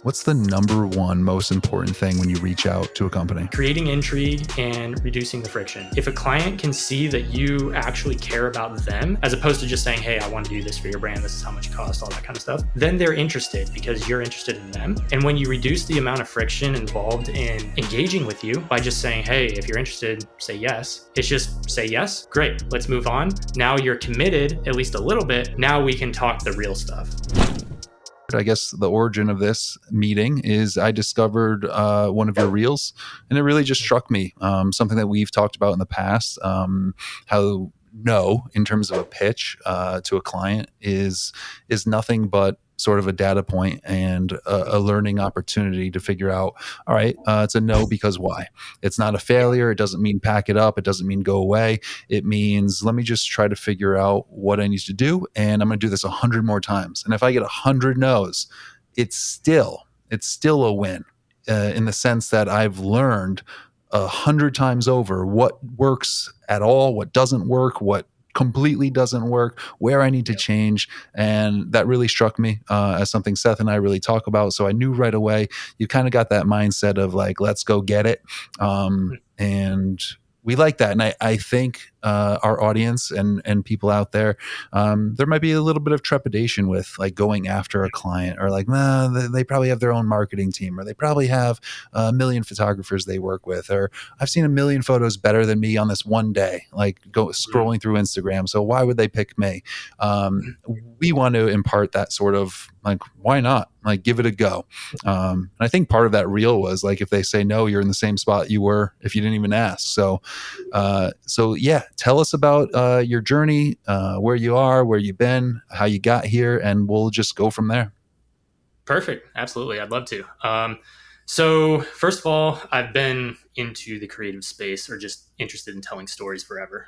What's the number one most important thing when you reach out to a company? Creating intrigue and reducing the friction. If a client can see that you actually care about them, as opposed to just saying, hey, I want to do this for your brand, this is how much it costs, all that kind of stuff, then they're interested because you're interested in them. And when you reduce the amount of friction involved in engaging with you by just saying, hey, if you're interested, say yes. It's just say yes, great, let's move on. Now you're committed, at least a little bit. Now we can talk the real stuff. I guess the origin of this meeting is I discovered one of your reels, and it really just struck me. Something that we've talked about in the past, how no, in terms of a pitch to a client is nothing but sort of a data point and a learning opportunity to figure out, all right, it's a no because why? It's not a failure. It doesn't mean pack it up. It doesn't mean go away. It means let me just try to figure out what I need to do, and I'm going to do this 100 more times. And if I get 100 no's, it's still a win in the sense that I've learned 100 times over what works at all, what doesn't work, what completely doesn't work, where I need to change. And that really struck me as something Seth and I really talk about. So I knew right away, you kind of got that mindset of like, let's go get it. And we like that. And I think our audience and people out there, there might be a little bit of trepidation with like going after a client, or like, nah, they probably have their own marketing team, or they probably have a million photographers they work with, or I've seen a million photos better than me on this one day, like go scrolling through Instagram. So why would they pick me? We want to impart that sort of like, why not? Like, give it a go. And I think part of that reel was like, if they say no, you're in the same spot you were if you didn't even ask. So yeah, tell us about your journey, where you are, where you've been, how you got here, and we'll just go from there. Perfect. Absolutely. I'd love to. So first of all, I've been into the creative space or just interested in telling stories forever.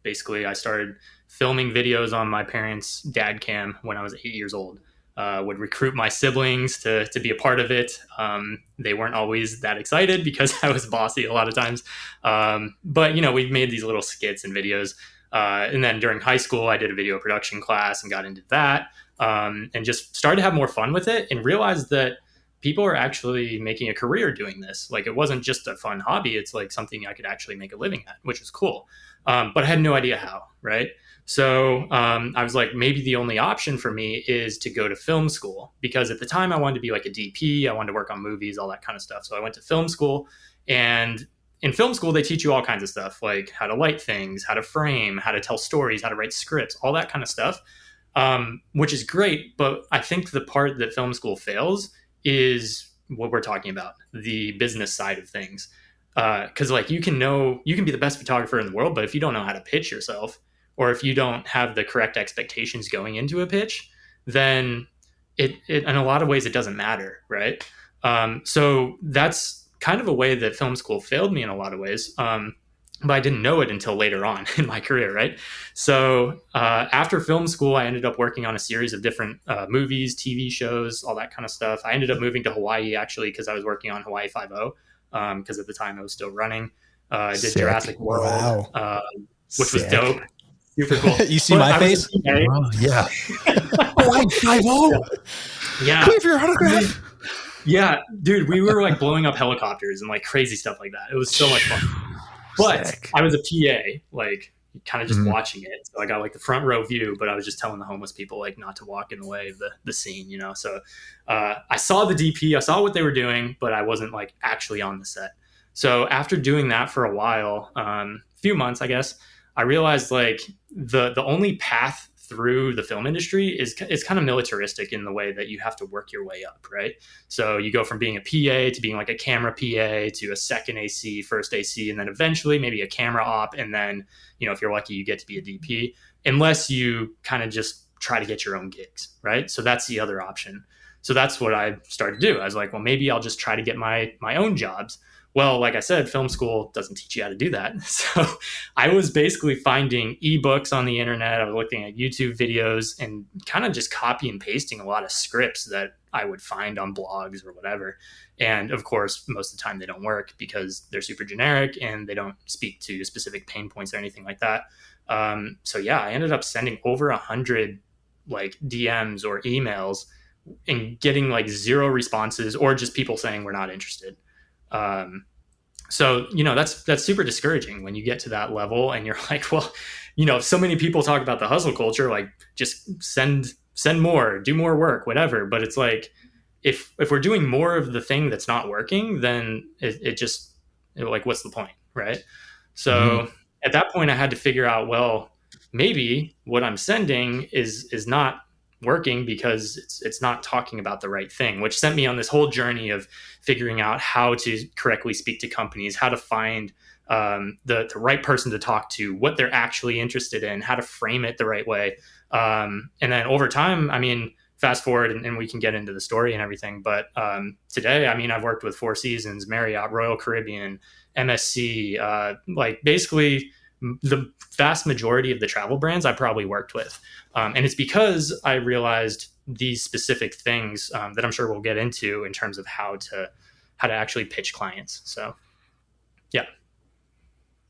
Basically, I started filming videos on my parents' dad cam when I was 8 years old. Would recruit my siblings to be a part of it. They weren't always that excited because I was bossy a lot of times. But, we've made these little skits and videos. And then during high school, I did a video production class and got into that, and just started to have more fun with it and realized that people are actually making a career doing this. Like, it wasn't just a fun hobby. It's like something I could actually make a living at, which was cool. But I had no idea how, right? So I was like, maybe the only option for me is to go to film school, because at the time I wanted to be like a DP. I wanted to work on movies, all that kind of stuff. So I went to film school, and in film school, they teach you all kinds of stuff, like how to light things, how to frame, how to tell stories, how to write scripts, all that kind of stuff, which is great. But I think the part that film school fails is what we're talking about, the business side of things. Because like you can be the best photographer in the world, but if you don't know how to pitch yourself, or if you don't have the correct expectations going into a pitch, then it in a lot of ways, it doesn't matter, right? So that's kind of a way that film school failed me in a lot of ways. But I didn't know it until later on in my career, right? So after film school, I ended up working on a series of different movies, TV shows, all that kind of stuff. I ended up moving to Hawaii, actually, because I was working on Hawaii Five-0, because at the time I was still running. I did Sick. Jurassic World, which was dope. Super cool. You see my face? Oh, yeah. Hawaii Five-0. Yeah. Come here for your autograph. Yeah, dude, we were like blowing up helicopters and like crazy stuff like that. It was so much fun. But Sick. I was a PA, like kind of just watching it. So I got like the front row view, but I was just telling the homeless people like not to walk in the way of the scene, So I saw the DP, I saw what they were doing, but I wasn't like actually on the set. So after doing that for a while, few months, I guess, I realized like the only path through the film industry is kind of militaristic in the way that you have to work your way up, right? So you go from being a PA to being like a camera PA to a second AC, first AC, and then eventually maybe a camera op. And then, if you're lucky, you get to be a DP, unless you kind of just try to get your own gigs, right? So that's the other option. So that's what I started to do. I was like, well, maybe I'll just try to get my own jobs. Well, like I said, film school doesn't teach you how to do that. So I was basically finding ebooks on the internet. I was looking at YouTube videos and kind of just copy and pasting a lot of scripts that I would find on blogs or whatever. And of course, most of the time they don't work because they're super generic and they don't speak to specific pain points or anything like that. So yeah, I ended up sending over 100 like DMs or emails and getting like zero responses or just people saying we're not interested. Um, so that's super discouraging when you get to that level and you're like, well, if so many people talk about the hustle culture, like just send more, do more work, whatever. But it's like if we're doing more of the thing that's not working, then it just like what's the point, right? Mm-hmm. So at that point, I had to figure out, well, maybe what I'm sending is not working because it's not talking about the right thing, which sent me on this whole journey of figuring out how to correctly speak to companies, how to find the right person to talk to, what they're actually interested in, how to frame it the right way. And then over time, I mean, fast forward and we can get into the story and everything. But today, I mean, I've worked with Four Seasons, Marriott, Royal Caribbean, MSC, like basically the vast majority of the travel brands I probably worked with. And it's because I realized these specific things that I'm sure we'll get into in terms of how to actually pitch clients. So, yeah.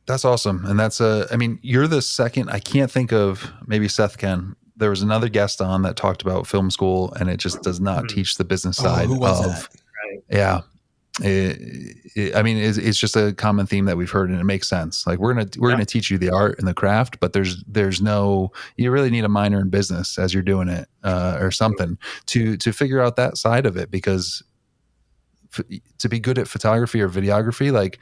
That's awesome. And I mean, you're the second, I can't think of, maybe Seth can. There was another guest on that talked about film school, and it just does not Mhm. teach the business Oh, side who was that? Right. yeah. I mean, it's just a common theme that we've heard, and it makes sense. Like we're gonna teach you the art and the craft, but there's no, you really need a minor in business as you're doing it, or something to figure out that side of it. Because to be good at photography or videography, like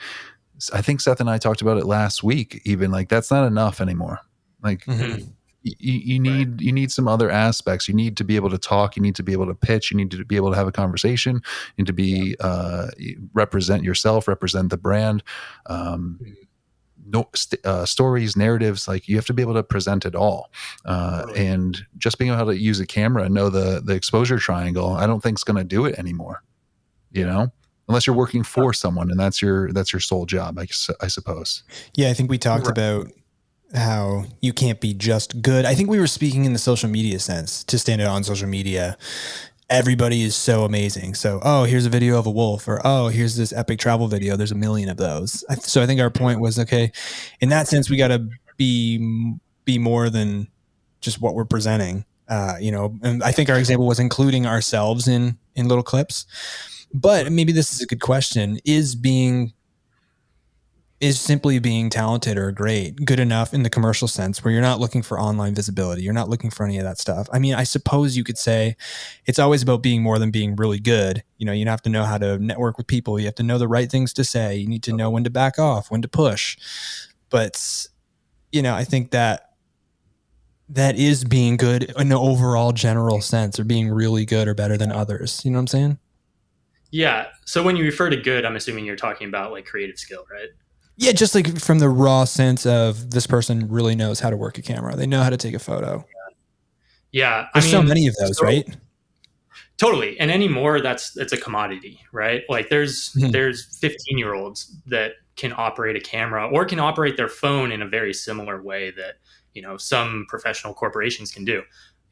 I think Seth and I talked about it last week, even like that's not enough anymore. Like Mhm. you need some other aspects. You need to be able to talk. You need to be able to pitch. You need to be able to have a conversation. You need to be represent yourself, represent the brand. No stories, narratives. Like you have to be able to present it all. Totally. And just being able to use a camera and know the exposure triangle, I don't think is going to do it anymore. You Yeah. know, unless you're working for someone and that's your sole job, I suppose. Yeah, I think we talked Right. about how you can't be just good. I think we were speaking in the social media sense. To stand out on social media, everybody is so amazing. So, oh, here's a video of a wolf, or oh, here's this epic travel video. There's a million of those. So I think our point was, okay, in that sense, we got to be more than just what we're presenting. And I think our example was including ourselves in little clips. But maybe this is a good question: is simply being talented or great good enough in the commercial sense, where you're not looking for online visibility, you're not looking for any of that stuff? I mean, I suppose you could say it's always about being more than being really good. You have to know how to network with people. You have to know the right things to say. You need to know when to back off, when to push. But, I think that is being good in an overall general sense, or being really good or better than others. You know what I'm saying? Yeah. So when you refer to good, I'm assuming you're talking about like creative skill, right? Yeah, just like from the raw sense of this person really knows how to work a camera. They know how to take a photo. Yeah. I There's so mean, many of those, so right? totally. And anymore, it's a commodity, right? Like Mhm. there's 15-year-olds that can operate a camera or can operate their phone in a very similar way that, some professional corporations can do.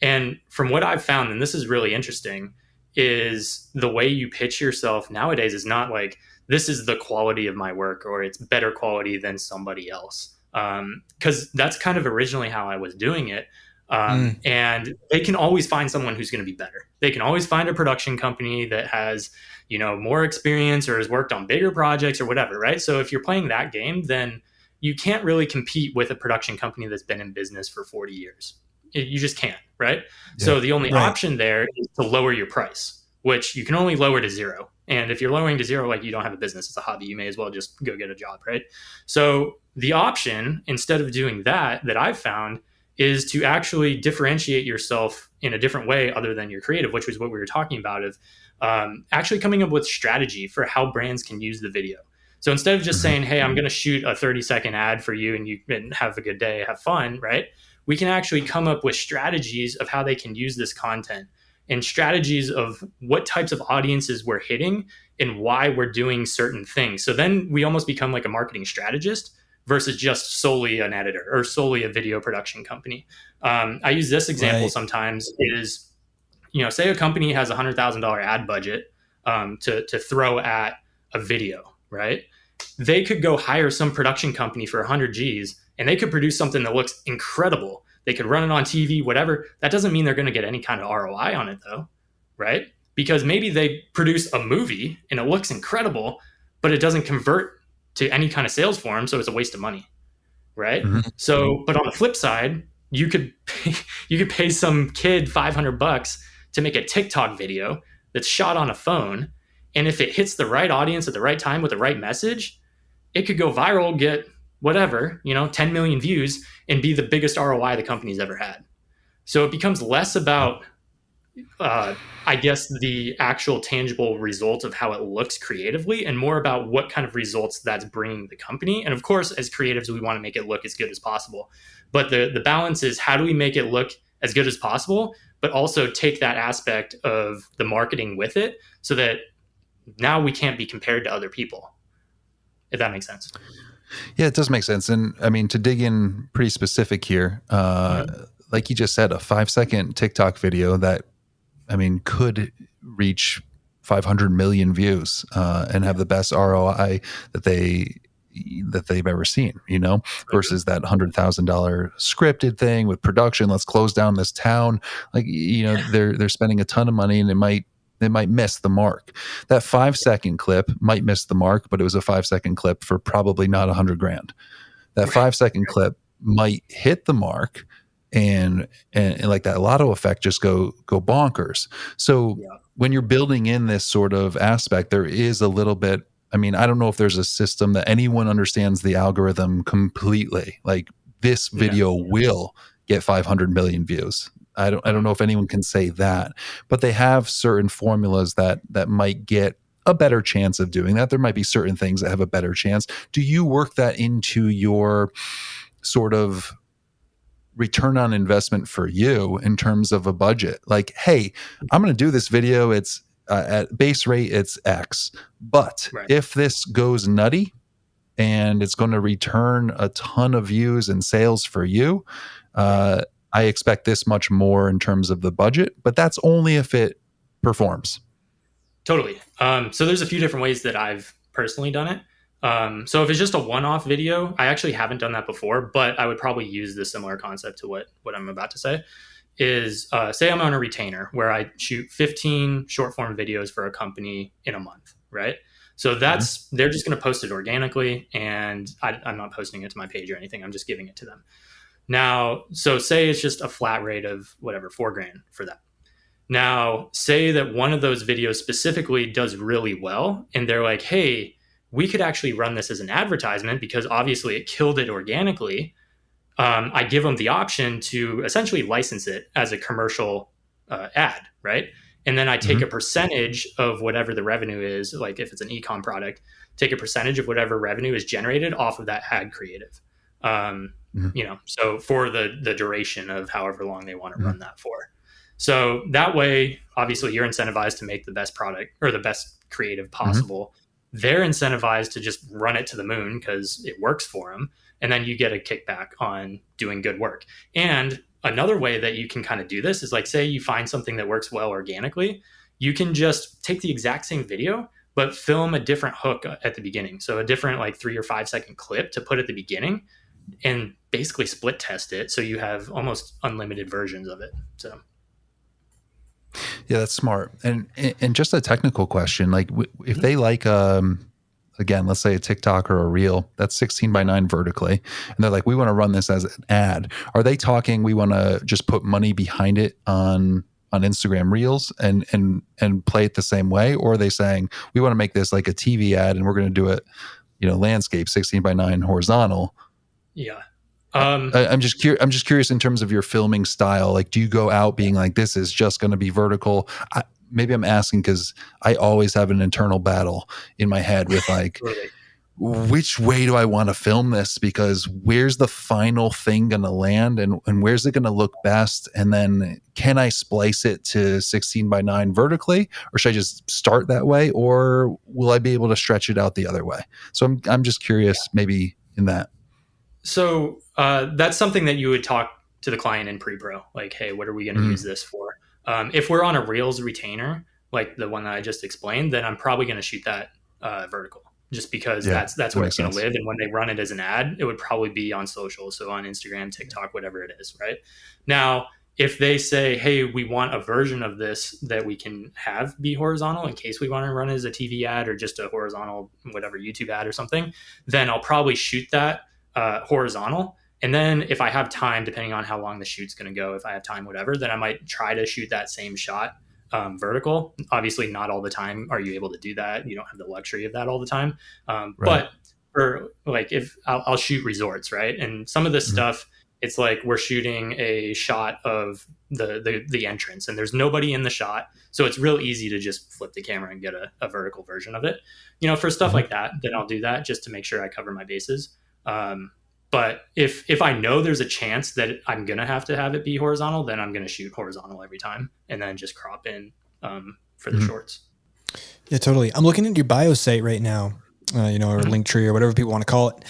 And from what I've found, and this is really interesting, is the way you pitch yourself nowadays is not like this is the quality of my work or it's better quality than somebody else. Because that's kind of originally how I was doing it. And they can always find someone who's going to be better. They can always find a production company that has, more experience or has worked on bigger projects or whatever, right? So if you're playing that game, then you can't really compete with a production company that's been in business for 40 years. You just can't, right? Yeah. So the only Right. option there is to lower your price, which you can only lower to zero. And if you're lowering to zero, like you don't have a business, it's a hobby, you may as well just go get a job, right? So the option, instead of doing that I've found, is to actually differentiate yourself in a different way other than your creative, which was what we were talking about, of actually coming up with strategy for how brands can use the video. So instead of just Mhm. saying, hey, I'm going to shoot a 30-second ad for you and you can have a good day, have fun, right? We can actually come up with strategies of how they can use this content and strategies of what types of audiences we're hitting and why we're doing certain things. So then we almost become like a marketing strategist versus just solely an editor or solely a video production company. I use this example Right. sometimes is, say a company has a $100,000 ad budget to throw at a video, right? They could go hire some production company for 100 G's and they could produce something that looks incredible. They could run it on TV, whatever. That doesn't mean they're going to get any kind of ROI on it, though. right? Because maybe they produce a movie and it looks incredible, but it doesn't convert to any kind of sales for them, so it's a waste of money, right? Mhm. So, but on the flip side, you could pay, you could pay some kid $500 to make a TikTok video that's shot on a phone, and if it hits the right audience at the right time with the right message, it could go viral, get whatever, 10 million views, and be the biggest ROI the company's ever had. So it becomes less about I guess the actual tangible result of how it looks creatively, and more about what kind of results that's bringing the company. And of course, as creatives, we want to make it look as good as possible. But the balance is, how do we make it look as good as possible, but also take that aspect of the marketing with it, so that now we can't be compared to other people, if that makes sense. Yeah, it does make sense. And I mean, to dig in pretty specific here, Mhm. like you just said, a 5-second TikTok video that, I mean, could reach 500 million views and have the best ROI that they've ever seen, Mhm. versus that $100,000 scripted thing with production. Let's close down this town. Like, they're spending a ton of money, and they might miss the mark. That 5-second clip might miss the mark, but it was a 5-second clip for probably not 100 grand. That Right. 5-second clip might hit the mark, and like that lotto effect, just go bonkers. So Yeah. when you're building in this sort of aspect, there is a little bit, I mean, I don't know if there's a system that anyone understands the algorithm completely. Like, this No. video will get 500 million views. I don't Mhm. know if anyone can say that, but they have certain formulas that might get a better chance of doing that. There might be certain things that have a better chance. Do you work that into your sort of return on investment for you in terms of a budget? Like, hey, I'm going to do this video. It's at base rate, it's X. But Right. if this goes nutty and it's going to return a ton of views and sales for you, Yeah. uh, I expect this much more in terms of the budget. But that's only if it performs. Totally. So there's a few different ways that I've personally done it. So if it's just a one-off video, I actually haven't done that before, but I would probably use the similar concept to what I'm about to say. Is say I'm on a retainer where I shoot 15 short form videos for a company in a month, right? So Mhm. that's they're just going to post it organically, and I'm not posting it to my page or anything. I'm just giving it to them. Now, so say it's just a flat rate of whatever, 4 grand for that. Now, say that one of those videos specifically does really well, and they're like, hey, we could actually run this as an advertisement because obviously it killed it organically. I give them the option to essentially license it as a commercial ad, right? And then I take Mhm. a percentage of whatever the revenue is, like if it's an e-com product, take a percentage of whatever revenue is generated off of that ad creative. Um, Mhm. so for the duration of however long they want to Mhm. run that for. So that way, obviously, you're incentivized to make the best product or the best creative Mhm. possible. They're incentivized to just run it to the moon because it works for them. And then you get a kickback on doing good work. And another way that you can kind of do this is, like, say you find something that works well organically, you can just take the exact same video, but film a different hook at the beginning. So a different, like, 3 or 5 second clip to put at the beginning, and basically split test it. So you have almost unlimited versions of it. So Yeah, that's smart. And just a technical question, like, if mhm. they like, again, let's say a TikTok or a reel that's 16 by Yeah. 9 vertically, and they're like, we want to run this as an ad. Are they talking, we want to just put money behind it on Instagram Reels and play it the same way, or are they saying we want to make this like a TV ad and we're going to do it, landscape 16 by 9 horizontal? Yeah. I, Um, I'm just curious. I'm just curious in terms of your filming style. Like, do you go out yeah. being like, "This is just going to be vertical"? Maybe I'm asking because I always have an internal battle in my head with, like, Totally. which way do I want to film this? Because where's the final thing going to land, and where's it going to look best? And then can I splice it to 16 by 9 vertically, or should I just start that way, or will I be able to stretch it out the other way? So I'm just curious, maybe in that. So that's something that you would talk to the client in pre-pro, like, hey, what are we going to use Mm, this for? If we're on a Reels retainer, like the one that I just explained, then I'm probably going to shoot that vertical, just because yeah, that's that where makes it's going to sense. live. And when they run it as an ad, it would probably be on social, so on Instagram, TikTok, whatever it is, right? Now, if they say, hey, we want a version of this that we can have be horizontal in case we want to run it as a TV ad or just a horizontal, whatever, YouTube ad or something, then I'll probably shoot that horizontal. And then if I have time, depending on how long the shoot's going to go, if I have time, whatever, then I might try to shoot that same shot vertical. Obviously, not all the time are you able to do that. You don't have the luxury of that all the time. Right. But for like, if I'll shoot resorts, right? And some of this stuff, it's like we're shooting a shot of the entrance and there's nobody in the shot. So it's real easy to just flip the camera and get a vertical version of it. You know, for stuff like that, then I'll do that just to make sure I cover my bases. But if I know there's a chance that I'm going to have it be horizontal, then I'm going to shoot horizontal every time and then just crop in for the shorts. Yeah, totally. I'm looking at your bio site right now, or link tree or whatever people want to call it.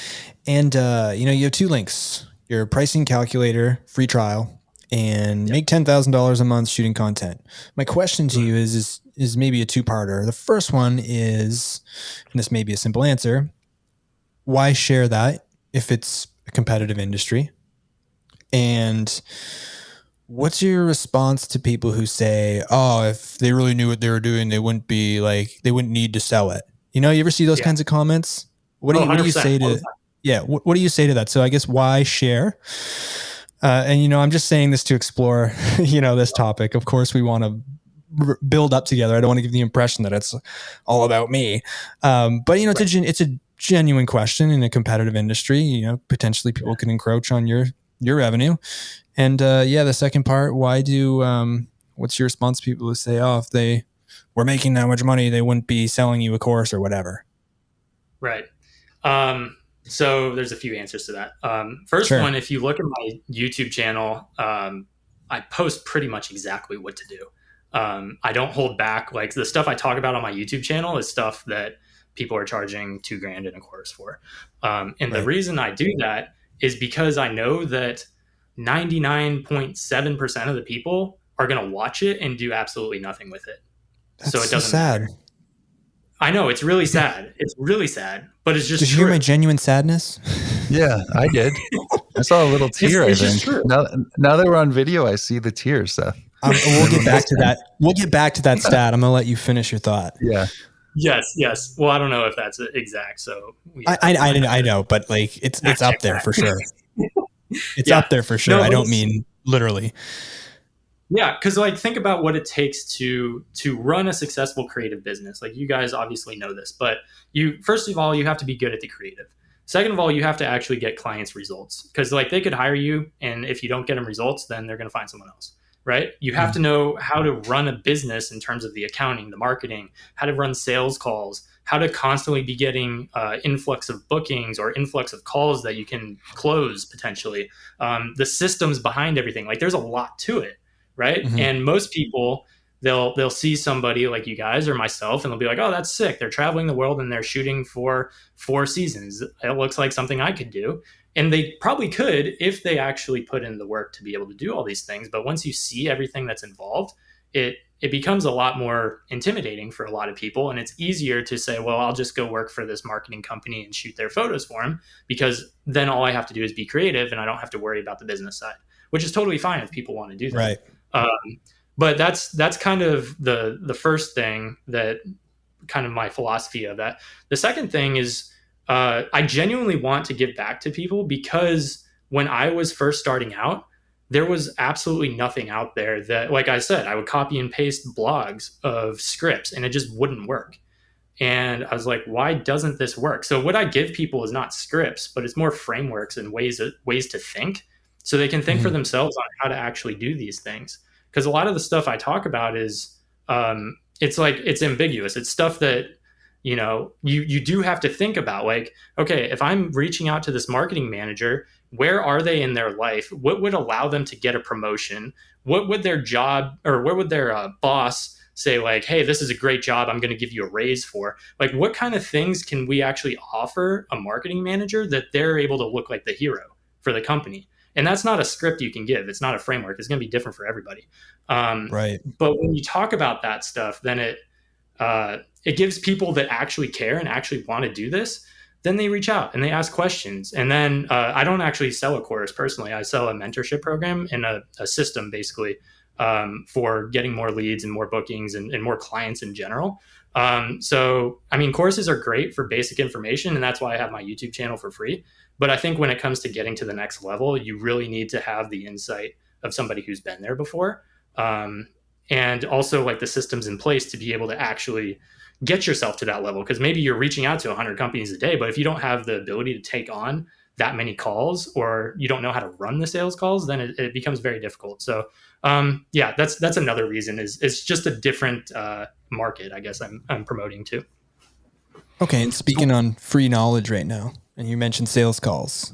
And, you have 2 links, your pricing calculator, free trial, and make $10,000 a month shooting content. My question to you is maybe a 2-parter. The first one is, and this may be a simple answer, why share that if it's a competitive industry? And what's your response to people who say, oh, if they really knew what they were doing, they wouldn't need to sell it? You ever see those kinds of comments? What do you say to, what do you say to that? So I guess why share? And, I'm just saying this to explore, this topic. Of course, we want to build up together. I don't want to give the impression that it's all about me. But, it's a genuine question in a competitive industry. Potentially people can encroach on your revenue. And the second part, what's your response to people who say, oh, if they were making that much money, they wouldn't be selling you a course or whatever? Right. So there's a few answers to that. First one, if you look at my YouTube channel, I post pretty much exactly what to do. I don't hold back. Like the stuff I talk about on my YouTube channel is stuff that people are charging $2,000 in a course for. The reason I do that is because I know that 99.7% of the people are going to watch it and do absolutely nothing with it. So it doesn't matter. I know, it's really sad. It's really sad, but it's just Did you hear my genuine sadness? Yeah, I did. I saw a little tear, I think. Now that we're on video, I see the tears, Seth. We'll get back to that. We'll get back to that stat. I'm going to let you finish your thought. Yeah. Yes. Well, I don't know if that's exact. So I know, but like it's up there for sure. It's up there for sure. No, I don't mean literally. Yeah, because like think about what it takes to run a successful creative business. Like you guys obviously know this, but first of all, you have to be good at the creative. Second of all, you have to actually get clients results, because like they could hire you, and if you don't get them results, then they're going to find someone else, right? You have to know how to run a business in terms of the accounting, the marketing, how to run sales calls, how to constantly be getting influx of bookings or influx of calls that you can close potentially. The systems behind everything, like there's a lot to it. Right. Mm-hmm. And most people, they'll see somebody like you guys or myself, and they'll be like, oh, that's sick. They're traveling the world and they're shooting for 4 seasons. It looks like something I could do. And they probably could if they actually put in the work to be able to do all these things. But once you see everything that's involved, it becomes a lot more intimidating for a lot of people. And it's easier to say, well, I'll just go work for this marketing company and shoot their photos for them, because then all I have to do is be creative and I don't have to worry about the business side, which is totally fine if people want to do that. Right. But that's kind of the first thing, that kind of my philosophy of that. The second thing is I genuinely want to give back to people, because when I was first starting out, there was absolutely nothing out there that, like I said, I would copy and paste blogs of scripts and it just wouldn't work. And I was like, why doesn't this work? So what I give people is not scripts, but it's more frameworks and ways to think, so they can think for themselves on how to actually do these things. Because a lot of the stuff I talk about is, it's ambiguous. It's stuff that, you do have to think about. Like, okay, if I'm reaching out to this marketing manager, where are they in their life? What would allow them to get a promotion? What would their job, or what would their boss say, like, hey, this is a great job, I'm going to give you a raise for? Like, what kind of things can we actually offer a marketing manager that they're able to look like the hero for the company? And that's not a script you can give. It's not a framework. It's going to be different for everybody. Right. But when you talk about that stuff, then it gives people that actually care and actually want to do this then they reach out and they ask questions. And then I don't actually sell a course personally. I sell a mentorship program and a system basically for getting more leads and more bookings and more clients in general. So, I mean, courses are great for basic information, and that's why I have my YouTube channel for free. But I think when it comes to getting to the next level, you really need to have the insight of somebody who's been there before. And also like the systems in place to be able to actually get yourself to that level. Because maybe you're reaching out to 100 companies a day, but if you don't have the ability to take on that many calls, or you don't know how to run the sales calls, then it becomes very difficult. So yeah, that's another reason is it's just a different market, I guess I'm promoting to. Okay. And speaking on free knowledge right now, and you mentioned sales calls,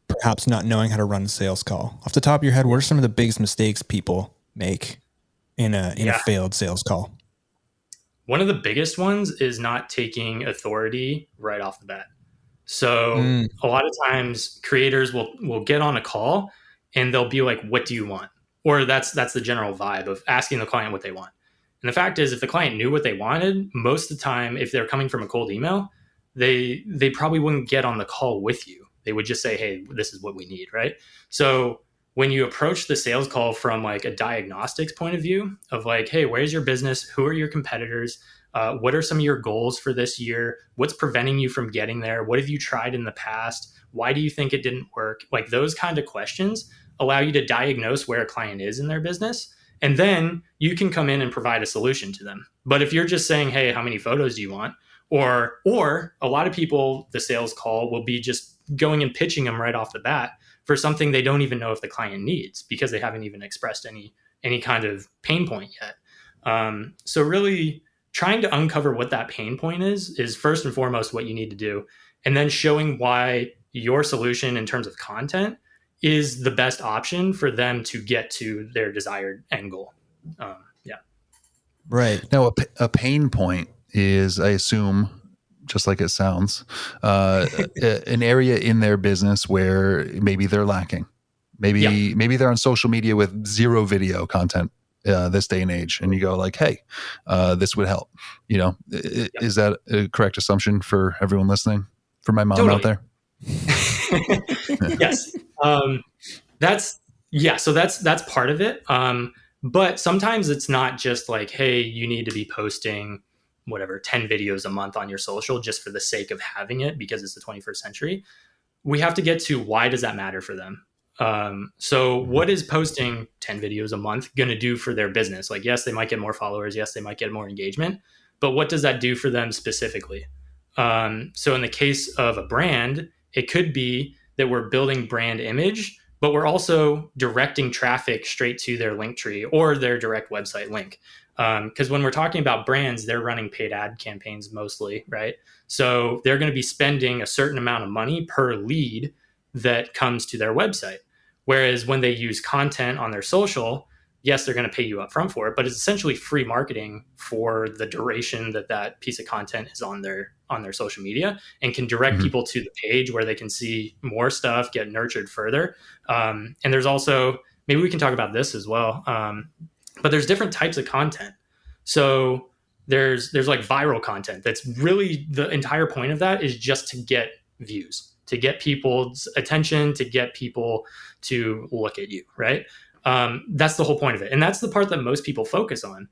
perhaps not knowing how to run a sales call. Off the top of your head, what are some of the biggest mistakes people make in a failed sales call? One of the biggest ones is not taking authority right off the bat. So a lot of times creators will get on a call and they'll be like, what do you want? Or that's the general vibe of asking the client what they want. And the fact is, if the client knew what they wanted, most of the time, if they're coming from a cold email, they probably wouldn't get on the call with you. They would just say, hey, this is what we need, right? So when you approach the sales call from like a diagnostics point of view of like, hey, where's your business? Who are your competitors? What are some of your goals for this year? What's preventing you from getting there? What have you tried in the past? Why do you think it didn't work? Like those kind of questions allow you to diagnose where a client is in their business. And then you can come in and provide a solution to them. But if you're just saying, hey, how many photos do you want? Or a lot of people, the sales call will be just going and pitching them right off the bat for something they don't even know if the client needs because they haven't even expressed any kind of pain point yet. So really trying to uncover what that pain point is first and foremost what you need to do. And then showing why your solution in terms of content is the best option for them to get to their desired end goal. Yeah. Right. Now, a pain point is, I assume, just like it sounds, an area in their business where maybe they're lacking. Maybe they're on social media with zero video content this day and age, and you go like, hey, this would help. You know, is that a correct assumption for everyone listening? For my mom out there? Yes. So that's part of it. But sometimes it's not just like, hey, you need to be posting whatever 10 videos a month on your social just for the sake of having it because it's the 21st century. We have to get to why does that matter for them? So what is posting 10 videos a month going to do for their business? Like, yes, they might get more followers. Yes, they might get more engagement, but what does that do for them specifically? So in the case of a brand, it could be that we're building brand image, but we're also directing traffic straight to their link tree or their direct website link. Because when we're talking about brands, they're running paid ad campaigns mostly, right? So they're going to be spending a certain amount of money per lead that comes to their website. Whereas when they use content on their social, yes, they're going to pay you up front for it, but it's essentially free marketing for the duration that piece of content is on their social media and can direct people to the page where they can see more stuff, get nurtured further. And there's also, maybe we can talk about this as well. But there's different types of content. So there's like viral content. That's really the entire point of that is just to get views, to get people's attention, to get people to look at you, right? That's the whole point of it. And that's the part that most people focus on.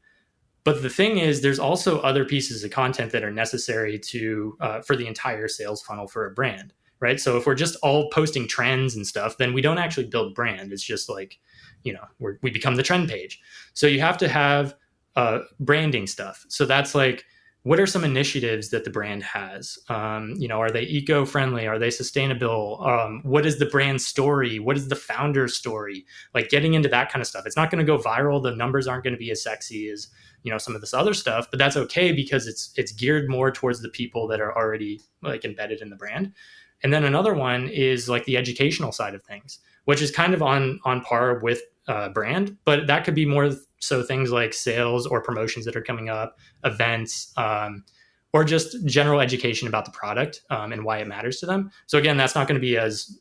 But the thing is, there's also other pieces of content that are necessary to for the entire sales funnel for a brand, right? So if we're just all posting trends and stuff, then we don't actually build brand. It's just like, we become the trend page. So you have to have branding stuff. So that's like, what are some initiatives that the brand has? Are they eco-friendly? Are they sustainable? What is the brand story? What is the founder story? Like getting into that kind of stuff. It's not going to go viral. The numbers aren't going to be as sexy as, some of this other stuff, but that's okay because it's geared more towards the people that are already like embedded in the brand. And then another one is like the educational side of things, which is kind of on par with brand, but that could be more so things like sales or promotions that are coming up, events, or just general education about the product and why it matters to them. So again, that's not going to be as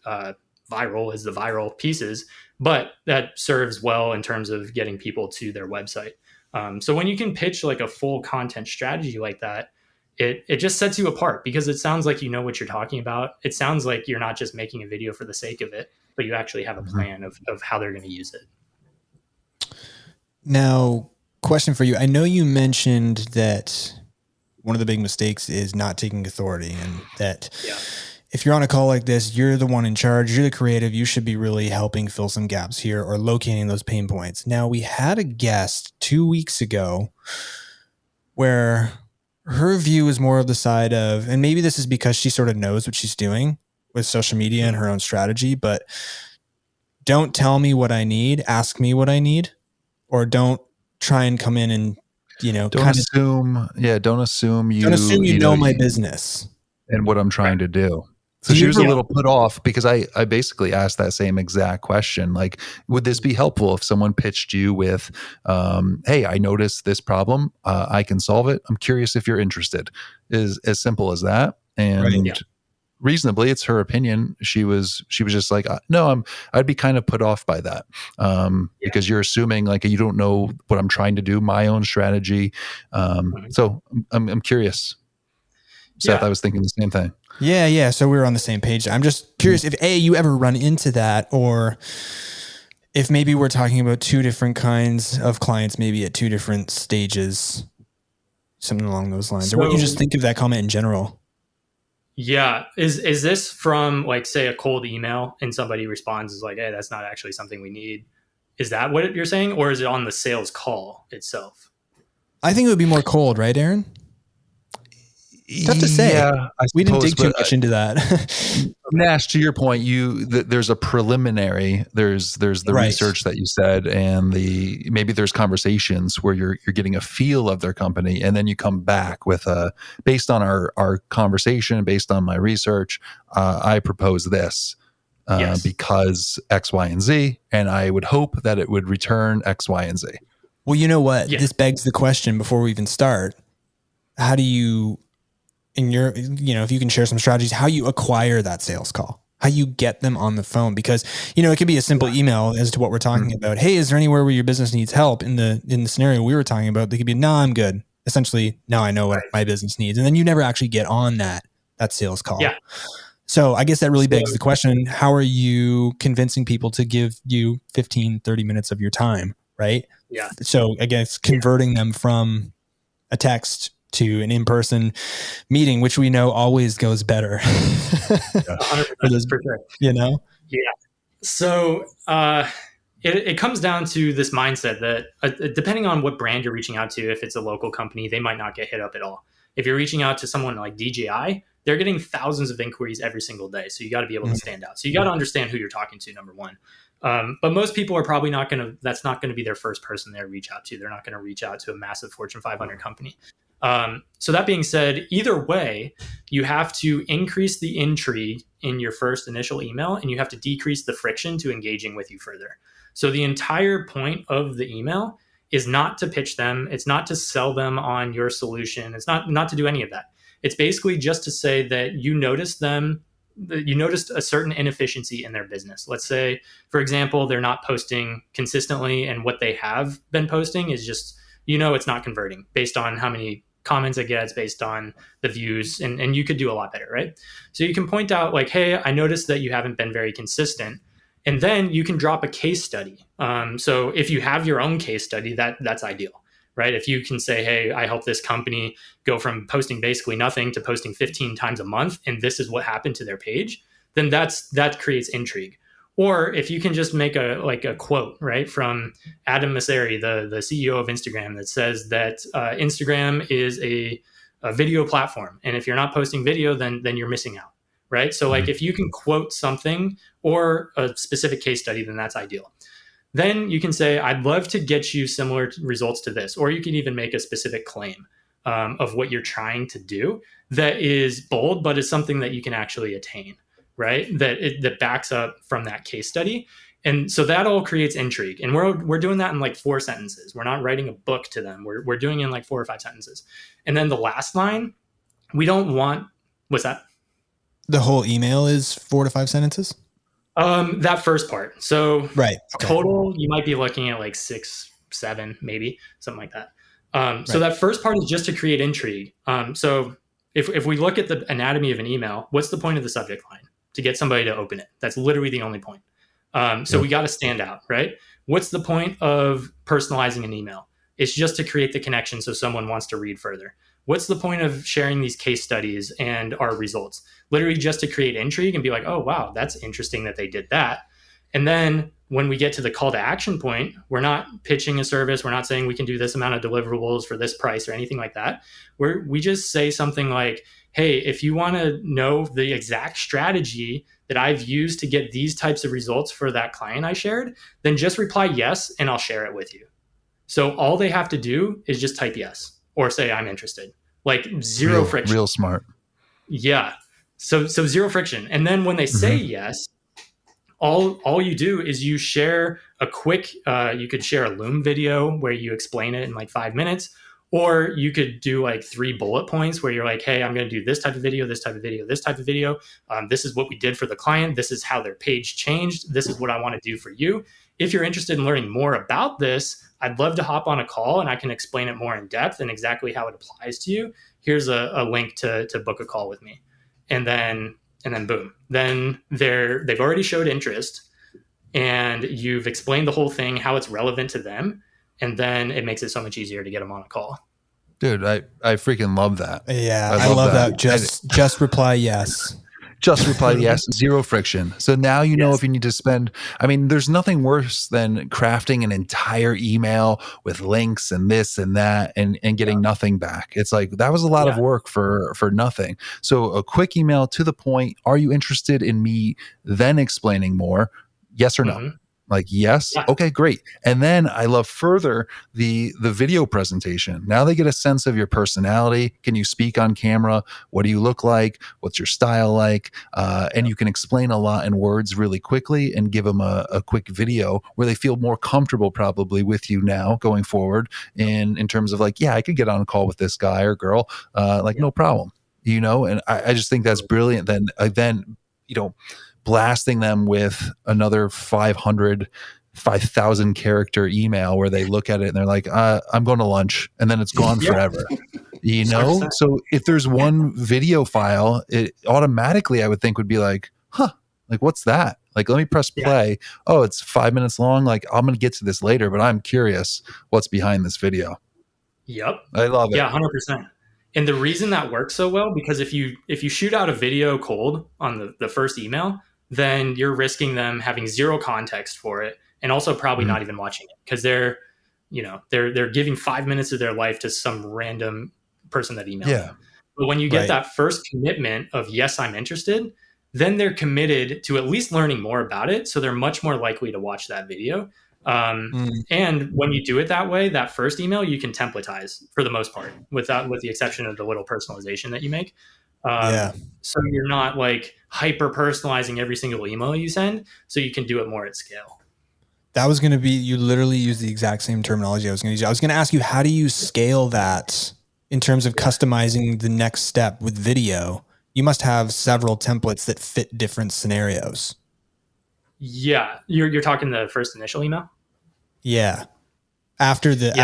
viral as the viral pieces, but that serves well in terms of getting people to their website. So when you can pitch like a full content strategy like that, it just sets you apart because it sounds like you know what you're talking about. It sounds like you're not just making a video for the sake of it, but you actually have a plan of how they're going to use it. Now, question for you. I know you mentioned that one of the big mistakes is not taking authority, and that if you're on a call like this, you're the one in charge, you're the creative, you should be really helping fill some gaps here or locating those pain points. Now, we had a guest 2 weeks ago where her view is more of the side of, and maybe this is because she sort of knows what she's doing with social media and her own strategy, but don't tell me what I need, ask me what I need, or don't try and come in and, don't assume you know my business and what I'm trying to do. So she was a little put off because I basically asked that same exact question. Like, would this be helpful if someone pitched you with, hey, I noticed this problem. I can solve it. I'm curious if you're interested. Is as simple as that. And reasonably, it's her opinion. She was just like, no, I'd be kind of put off by that because you're assuming like you don't know what I'm trying to do, my own strategy. So I'm curious. Seth, I was thinking the same thing. Yeah. So we were on the same page. I'm just curious if you ever run into that, or if maybe we're talking about two different kinds of clients, maybe at two different stages, something along those lines. Or what you just think of that comment in general? Yeah. Is this from like, say, a cold email and somebody responds is like, hey, that's not actually something we need. Is that what you're saying? Or is it on the sales call itself? I think it would be more cold, right, Aaron? Tough to say. Yeah, we didn't dig too much into that. Nash, to your point, there's a preliminary. There's the research that you said, and maybe there's conversations where you're getting a feel of their company, and then you come back with based on our conversation, based on my research, I propose this because X, Y, and Z, and I would hope that it would return X, Y, and Z. Well, you know what? Yeah. This begs the question before we even start. How do you, if you can share some strategies, how you acquire that sales call, how you get them on the phone? Because, it could be a simple email as to what we're talking about. Hey, is there anywhere where your business needs help? In the scenario we were talking about, they could be, no, I'm good. Essentially, no, I know what my business needs. And then you never actually get on that sales call. Yeah. So I guess that really begs the question, how are you convincing people to give you 15, 30 minutes of your time? Right. Yeah. So I guess converting them from a text to an in-person meeting, which we know always goes better. 100% for sure. Yeah. So it comes down to this mindset that depending on what brand you're reaching out to, if it's a local company, they might not get hit up at all. If you're reaching out to someone like DJI, they're getting thousands of inquiries every single day. So you got to be able to stand out. So you got to understand who you're talking to, number one. But most people are probably that's not going to be their first person they reach out to. They're not going to reach out to a massive Fortune 500 company. So that being said, either way, you have to increase the intrigue in your first initial email, and you have to decrease the friction to engaging with you further. So the entire point of the email is not to pitch them. It's not to sell them on your solution. It's not to do any of that. It's basically just to say that you noticed a certain inefficiency in their business. Let's say, for example, they're not posting consistently, and what they have been posting is just, it's not converting based on how many comments it gets, based on the views, and you could do a lot better, right? So you can point out like, hey, I noticed that you haven't been very consistent. And then you can drop a case study. So if you have your own case study, that's ideal, right? If you can say, hey, I helped this company go from posting basically nothing to posting 15 times a month, and this is what happened to their page, then that creates intrigue. Or if you can just make a quote, right, from Adam Mosseri, the CEO of Instagram, that says that Instagram is a video platform, and if you're not posting video, then you're missing out, right? So like if you can quote something or a specific case study, then that's ideal. Then you can say, I'd love to get you similar results to this, or you can even make a specific claim of what you're trying to do that is bold, but is something that you can actually attain. Right, that backs up from that case study, and so that all creates intrigue. And we're doing that in like 4 sentences. We're not writing a book to them. We're doing it in like 4 or 5 sentences. And then the last line, we don't want. What's that? The whole email is 4 to 5 sentences. That first part. So right, okay. Total, you might be looking at like 6, 7, maybe something like that. So that first part is just to create intrigue. So if we look at the anatomy of an email, what's the point of the subject line? To get somebody to open it. That's literally the only point. So we got to stand out, right? What's the point of personalizing an email? It's just to create the connection so someone wants to read further. What's the point of sharing these case studies and our results? Literally just to create intrigue and be like, oh, wow, that's interesting that they did that. And then when we get to the call to action point, we're not pitching a service. We're not saying we can do this amount of deliverables for this price or anything like that. We just say something like, hey, if you want to know the exact strategy that I've used to get these types of results for that client I shared, then just reply yes, and I'll share it with you. So all they have to do is just type yes or say I'm interested. Like zero friction. Real smart. Yeah. So zero friction. And then when they say yes, all you do is you share a quick, you could share a Loom video where you explain it in like 5 minutes, or you could do like 3 bullet points where you're like, hey, I'm going to do this type of video, this type of video, this type of video. This is what we did for the client. This is how their page changed. This is what I want to do for you. If you're interested in learning more about this, I'd love to hop on a call and I can explain it more in depth and exactly how it applies to you. Here's a link to book a call with me. And then boom, then they've already showed interest and you've explained the whole thing, how it's relevant to them. And then it makes it so much easier to get them on a call. Dude, I freaking love that. Yeah, I love that. Just reply yes. Just reply yes, zero friction. So now you know if you need to spend, I mean, there's nothing worse than crafting an entire email with links and this and that and getting nothing back. It's like, that was a lot of work for nothing. So a quick email to the point. Are you interested in me then explaining more? Yes or no? Like, yes. Yeah. Okay, great. And then I love further the video presentation. Now they get a sense of your personality. Can you speak on camera? What do you look like? What's your style like? And you can explain a lot in words really quickly and give them a quick video where they feel more comfortable probably with you now going forward in terms of like, yeah, I could get on a call with this guy or girl, no problem, you know? And I just think that's brilliant. Then, you know, blasting them with another 5,000 character email where they look at it and they're like, I'm going to lunch, and then it's gone forever. You know? 100%. So if there's one video file, it automatically I would think would be like, like what's that? Like, let me press play. Yeah. Oh, it's 5 minutes long. Like, I'm going to get to this later, but I'm curious what's behind this video. Yep. I love it. Yeah, 100%. And the reason that works so well, because if you shoot out a video cold on the first email, then you're risking them having zero context for it and also probably not even watching it because they're giving 5 minutes of their life to some random person that emailed them. But when you get that first commitment of yes, I'm interested, then they're committed to at least learning more about it. So they're much more likely to watch that video. And when you do it that way, that first email, you can templatize for the most part with the exception of the little personalization that you make. So you're not like hyper personalizing every single email you send, so you can do it more at scale. That was going to be, you literally use the exact same terminology I was going to use. I was going to ask you, how do you scale that in terms of customizing the next step with video? You must have several templates that fit different scenarios. Yeah. You're talking the first initial email? Yeah. After you've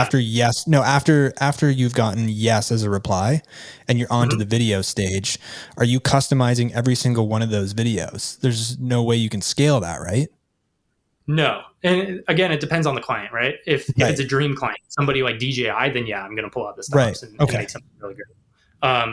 gotten yes as a reply and you're on to the video stage, are you customizing every single one of those videos? There's no way you can scale that, right? No. And again, it depends on the client, right? If it's a dream client, somebody like DJI, then I'm going to pull out the stops and make something really good.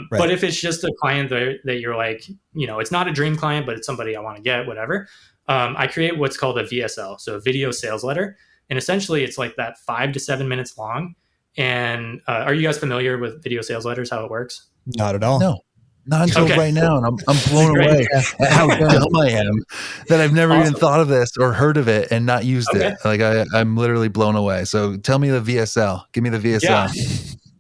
But if it's just a client that you're like, it's not a dream client, but it's somebody I want to get, whatever. I create what's called a VSL. So a video sales letter. And essentially it's like that 5 to 7 minutes long. And are you guys familiar with video sales letters, how it works? Not at all. No, not until right now. And I'm blown away at how dumb I am that I've never even thought of this or heard of it and not used it. Like I'm literally blown away. So tell me the VSL. Give me the VSL. Yeah.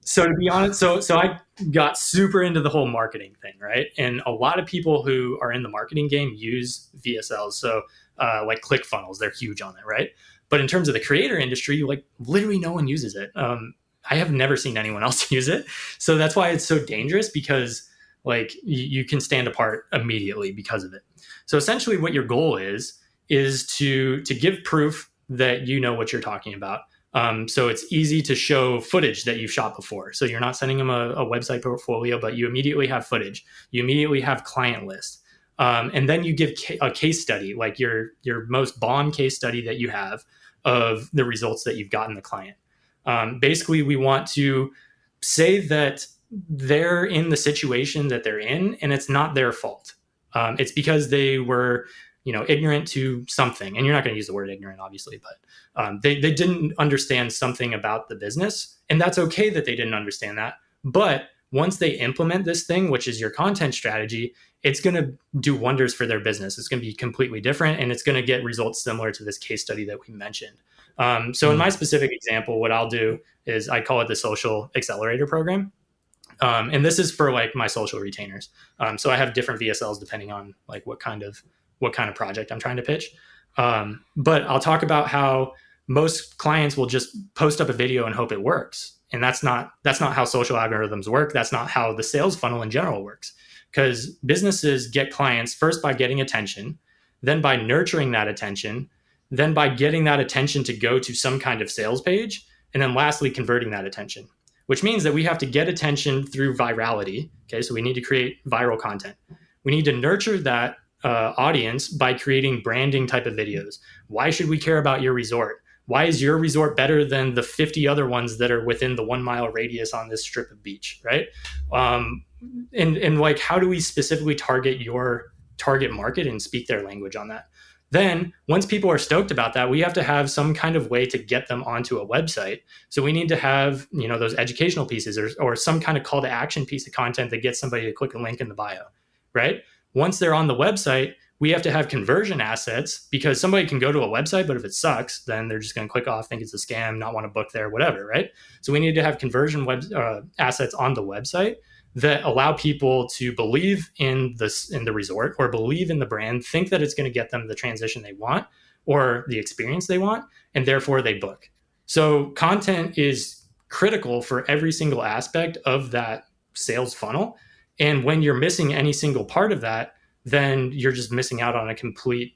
So to be honest, so I got super into the whole marketing thing, right? And a lot of people who are in the marketing game use VSLs. So like ClickFunnels, they're huge on it, right? But in terms of the creator industry, like literally no one uses it. I have never seen anyone else use it. So that's why it's so dangerous, because like you can stand apart immediately because of it. So essentially what your goal is to give proof that you know what you're talking about. So it's easy to show footage that you've shot before. So you're not sending them a website portfolio, but you immediately have footage. You immediately have client list. And then you give a case study, like your most bomb case study that you have of the results that you've gotten the client. Basically, we want to say that they're in the situation that they're in, and it's not their fault. It's because they were, ignorant to something. And you're not going to use the word ignorant, obviously, but they didn't understand something about the business, and that's okay that they didn't understand that. But once they implement this thing, which is your content strategy, it's going to do wonders for their business. It's going to be completely different, and it's going to get results similar to this case study that we mentioned. So in my specific example, what I'll do is I call it the Social Accelerator Program. And this is for like my social retainers. So I have different VSLs depending on like what kind of project I'm trying to pitch. But I'll talk about how most clients will just post up a video and hope it works. And that's not how social algorithms work. That's not how the sales funnel in general works. Because businesses get clients first by getting attention, then by nurturing that attention, then by getting that attention to go to some kind of sales page, and then lastly, converting that attention, which means that we have to get attention through virality. Okay, so we need to create viral content. We need to nurture that audience by creating branding type of videos. Why should we care about your resort? Why is your resort better than the 50 other ones that are within the 1 mile radius on this strip of beach, right? And like, how do we specifically target your target market and speak their language on that? Then once people are stoked about that, we have to have some kind of way to get them onto a website. So we need to have, those educational pieces or some kind of call to action piece of content that gets somebody to click a link in the bio, right? Once they're on the website, we have to have conversion assets, because somebody can go to a website, but if it sucks, then they're just going to click off, think it's a scam, not want to book there, whatever, right? So we need to have conversion assets on the website that allow people to believe in the resort or believe in the brand, think that it's going to get them the transition they want or the experience they want, and therefore they book. So content is critical for every single aspect of that sales funnel. And when you're missing any single part of that, then you're just missing out on a complete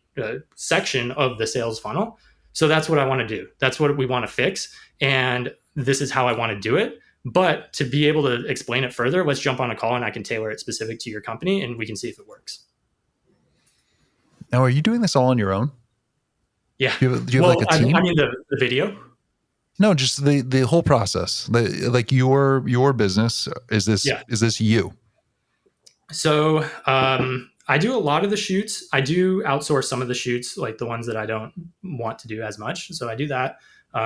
section of the sales funnel. So that's what I want to do. That's what we want to fix. And this is how I want to do it. But to be able to explain it further, let's jump on a call and I can tailor it specific to your company and we can see if it works. Now, are you doing this all on your own? Yeah. Do you have like a team? I mean, the video. No, just the whole process. Like your business. Is this you? So I do a lot of the shoots. I do outsource some of the shoots, like the ones that I don't want to do as much. So I do that.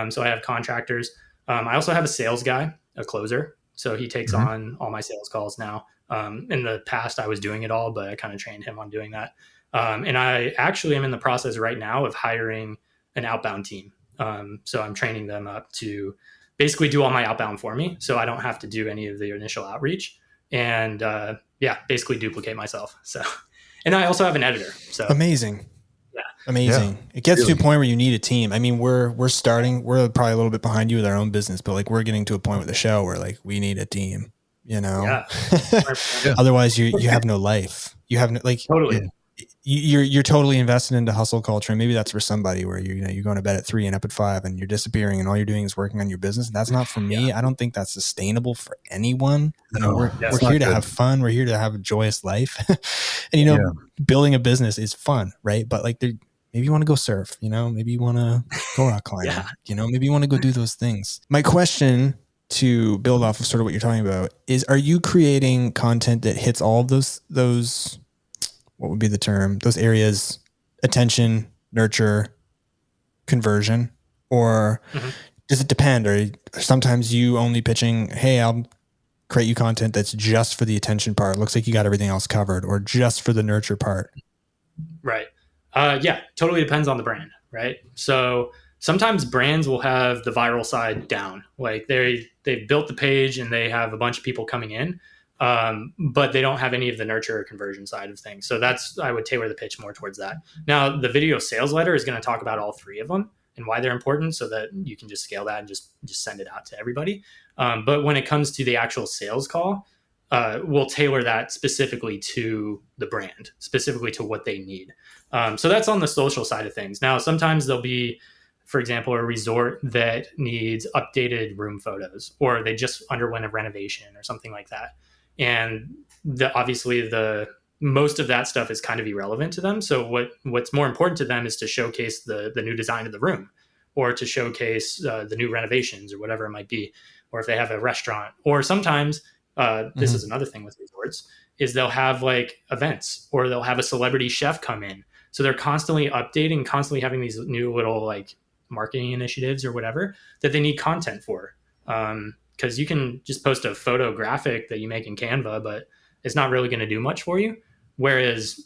So I have contractors. I also have a sales guy, a closer. So he takes on all my sales calls now. In the past, I was doing it all, but I kind of trained him on doing that. And I actually am in the process right now of hiring an outbound team. So I'm training them up to basically do all my outbound for me. So I don't have to do any of the initial outreach and basically duplicate myself. So, and I also have an editor. So amazing. Yeah. Amazing. Yeah. It gets to a point where you need a team. I mean, we're probably a little bit behind you with our own business, but like we're getting to a point with the show where like we need a team, Yeah. Otherwise you have no life. You have no, like, totally. You're totally invested into hustle culture. And maybe that's for somebody where you're going to bed at 3 and up at 5 and you're disappearing and all you're doing is working on your business. That's not for me. I don't think that's sustainable for anyone. We're here to have fun. We're here to have a joyous life. And, building a business is fun, right? But like maybe you want to go surf, maybe you want to go rock climbing, maybe you want to go do those things. My question to build off of sort of what you're talking about is, are you creating content that hits all of those what would be the term? Those areas: attention, nurture, conversion, or does it depend? Or sometimes you only pitching, hey, I'll create you content that's just for the attention part. Looks like you got everything else covered, or just for the nurture part. Right. Totally depends on the brand. Right. So sometimes brands will have the viral side down. Like they've built the page and they have a bunch of people coming in. But they don't have any of the nurture or conversion side of things. So I would tailor the pitch more towards that. Now, the video sales letter is going to talk about all three of them and why they're important so that you can just scale that and just send it out to everybody. But when it comes to the actual sales call, we'll tailor that specifically to the brand, specifically to what they need. So that's on the social side of things. Now, sometimes there'll be for example, a resort that needs updated room photos, or they just underwent a renovation or something like that. And obviously the most of that stuff is kind of irrelevant to them. So what's more important to them is to showcase the new design of the room, or to showcase the new renovations or whatever it might be, or if they have a restaurant, or sometimes this is another thing with resorts, is they'll have like events, or they'll have a celebrity chef come in. So they're constantly updating, constantly having these new little like marketing initiatives or whatever that they need content for. Because you can just post a photo graphic that you make in Canva, but it's not really going to do much for you. Whereas,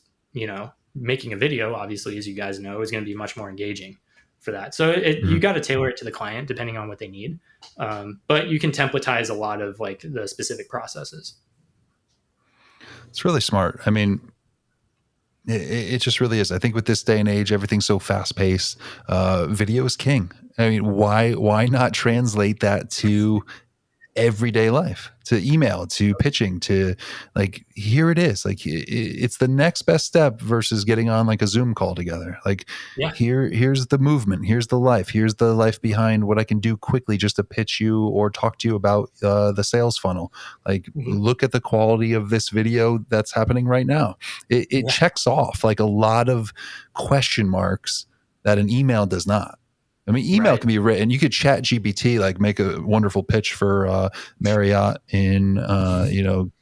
making a video, obviously, as you guys know, is going to be much more engaging for that. So you got to tailor it to the client depending on what they need. But you can templatize a lot of like the specific processes. It's really smart. I mean, it just really is. I think with this day and age, everything's so fast paced. Video is king. I mean, why not translate that to everyday life, to email, to pitching, to like, here it is. Like it's the next best step versus getting on like a Zoom call together. Like here's the movement, here's the life behind what I can do quickly just to pitch you or talk to you about the sales funnel. Like look at the quality of this video that's happening right now. It checks off like a lot of question marks that an email does not. I mean, email can be written. You could chat GPT, like make a wonderful pitch for Marriott in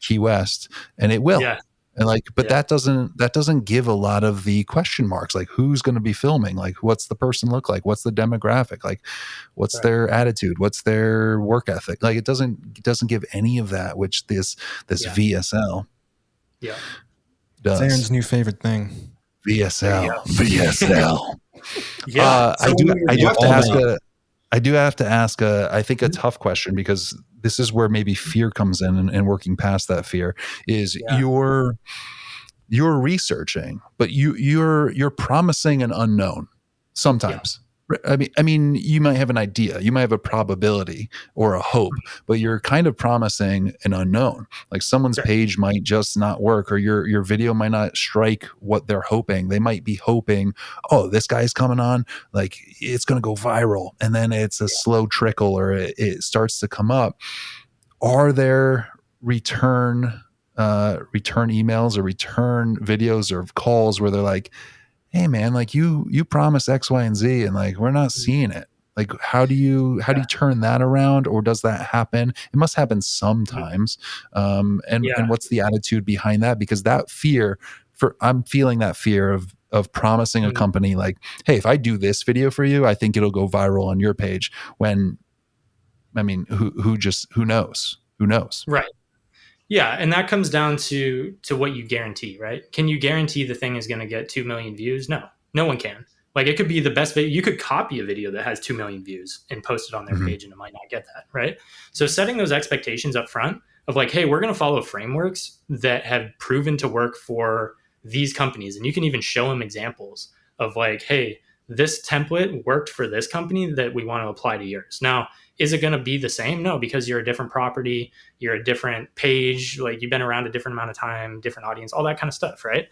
Key West, and it will. Yeah. And like, but that doesn't give a lot of the question marks, like who's going to be filming, like what's the person look like, what's the demographic, like what's their attitude, what's their work ethic. Like it doesn't give any of that, which this VSL does. Aaron's new favorite thing. VSL. I do have to ask I think a tough question, because this is where maybe fear comes in, and working past that fear is you're researching, but you're promising an unknown sometimes. I mean, you might have an idea, you might have a probability or a hope, but you're kind of promising an unknown. Like someone's page might just not work, or your video might not strike what they're hoping. They might be hoping, oh, this guy's coming on, like it's going to go viral, and then it's a slow trickle, or it starts to come up. Are there return emails or return videos or calls where they're like, hey man, like you promised X, Y, and Z, and like we're not seeing it. Like how do you turn that around, or does that happen? It must happen sometimes. And what's the attitude behind that? Because that fear, I'm feeling that fear of promising a company like, hey, if I do this video for you, I think it'll go viral on your page. When, I mean, who knows? Who knows? Right. Yeah, and that comes down to what you guarantee, right? Can you guarantee the thing is going to get 2 million views? No one can. Like it could be the best video. You could copy a video that has 2 million views and post it on their page, and it might not get that, right? So setting those expectations up front of like, hey, we're going to follow frameworks that have proven to work for these companies. And you can even show them examples of like, hey, this template worked for this company that we want to apply to yours. Now, is it going to be the same? No, because you're a different property, you're a different page, like you've been around a different amount of time, different audience, all that kind of stuff, right?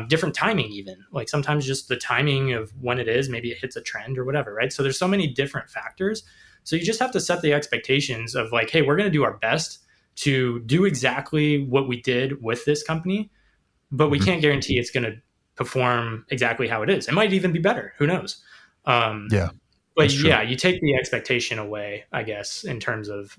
Different timing even. Like sometimes just the timing of when it is, maybe it hits a trend or whatever, right? So there's so many different factors. So you just have to set the expectations of like, hey, we're going to do our best to do exactly what we did with this company, but we can't guarantee it's going to perform exactly how it is. It might even be better. Who knows? But you take the expectation away, I guess, in terms of,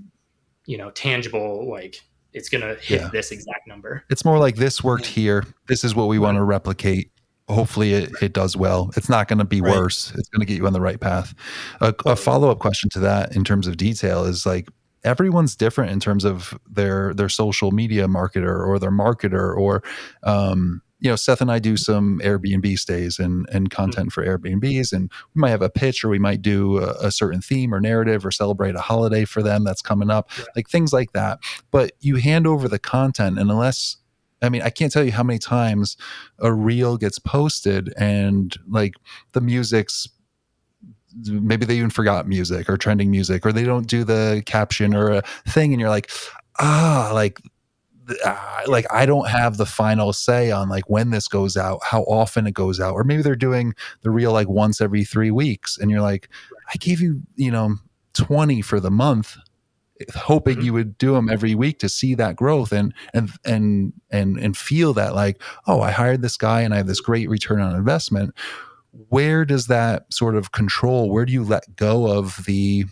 tangible, like it's going to hit this exact number. It's more like this worked here. This is what we want to replicate. Hopefully it does well. It's not going to be worse. It's going to get you on the right path. A follow-up question to that in terms of detail is like, everyone's different in terms of their social media marketer or their marketer, or, Seth and I do some Airbnb stays and content for Airbnbs, and we might have a pitch, or we might do a certain theme or narrative, or celebrate a holiday for them that's coming up, like things like that. But you hand over the content, and I can't tell you how many times a reel gets posted and like the music's, maybe they even forgot music or trending music, or they don't do the caption or a thing, and you're like, like like I don't have the final say on like when this goes out, how often it goes out, or maybe they're doing the reel like once every 3 weeks, and you're like, I gave you, 20 for the month, hoping Mhm. you would do them every week to see that growth and feel that like, oh, I hired this guy and I have this great return on investment. Where does that sort of control? Where do you let go of the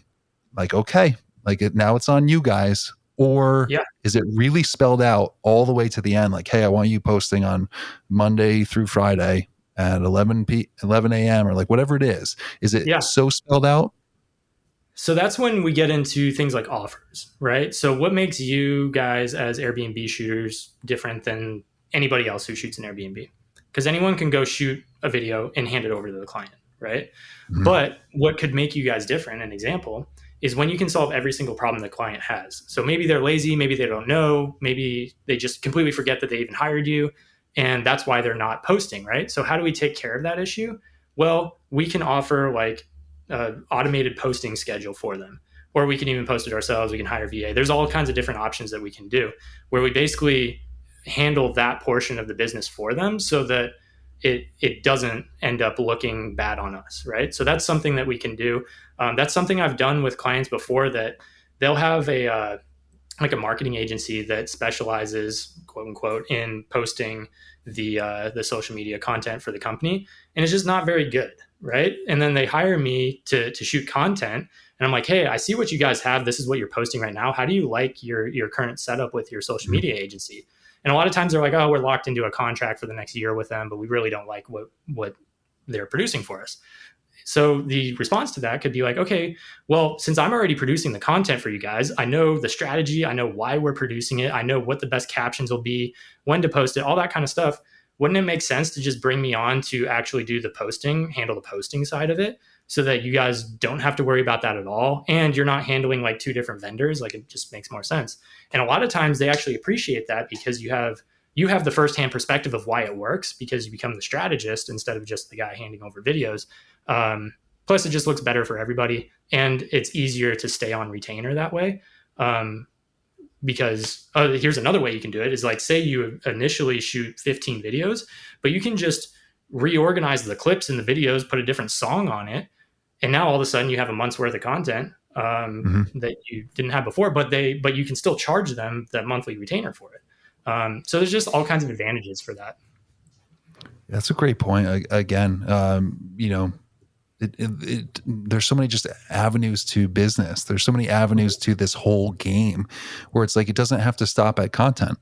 like, okay, like now it's on you guys? Or Yeah. is it really spelled out all the way to the end? Like, hey, I want you posting on Monday through Friday at 11 a.m. or like whatever it is. Is it Yeah. so spelled out? So that's when we get into things like offers, right? So what makes you guys as Airbnb shooters different than anybody else who shoots an Airbnb? Because anyone can go shoot a video and hand it over to the client, right? Mhm. But what could make you guys different, an example, is when you can solve every single problem the client has. So maybe they're lazy, maybe they don't know, maybe they just completely forget that they even hired you, and that's why they're not posting, right? So how do we take care of that issue? Well, we can offer like automated posting schedule for them, or we can even post it ourselves. We can hire VA. There's all kinds of different options that we can do where we basically handle that portion of the business for them so that it doesn't end up looking bad on us, right? So that's something that we can do. That's something I've done with clients before, that they'll have a like a marketing agency that specializes, quote unquote, in posting the social media content for the company, and it's just not very good, right? And then they hire me to shoot content, and I'm like, hey, I see what you guys have. This is what you're posting right now. How do you like your current setup with your social media agency? And a lot of times they're like, oh, we're locked into a contract for the next year with them, but we really don't like what they're producing for us. So the response to that could be like, okay, well, since I'm already producing the content for you guys, I know the strategy, I know why we're producing it, I know what the best captions will be, when to post it, all that kind of stuff. Wouldn't it make sense to just bring me on to actually do the posting, handle the posting side of it, so that you guys don't have to worry about that at all? And you're not handling like two different vendors. Like, it just makes more sense. And a lot of times they actually appreciate that, because you have the firsthand perspective of why it works, because you become the strategist instead of just the guy handing over videos. Plus, it just looks better for everybody, and it's easier to stay on retainer that way. Because here's another way you can do it: is like, say you initially shoot 15 videos, but you can just reorganize the clips in the videos, put a different song on it, and now all of a sudden you have a month's worth of content Mhm. that you didn't have before. But you can still charge them that monthly retainer for it. So there's just all kinds of advantages for that. That's a great point. Again, there's so many just avenues to business. There's so many avenues to this whole game where it's like, it doesn't have to stop at content.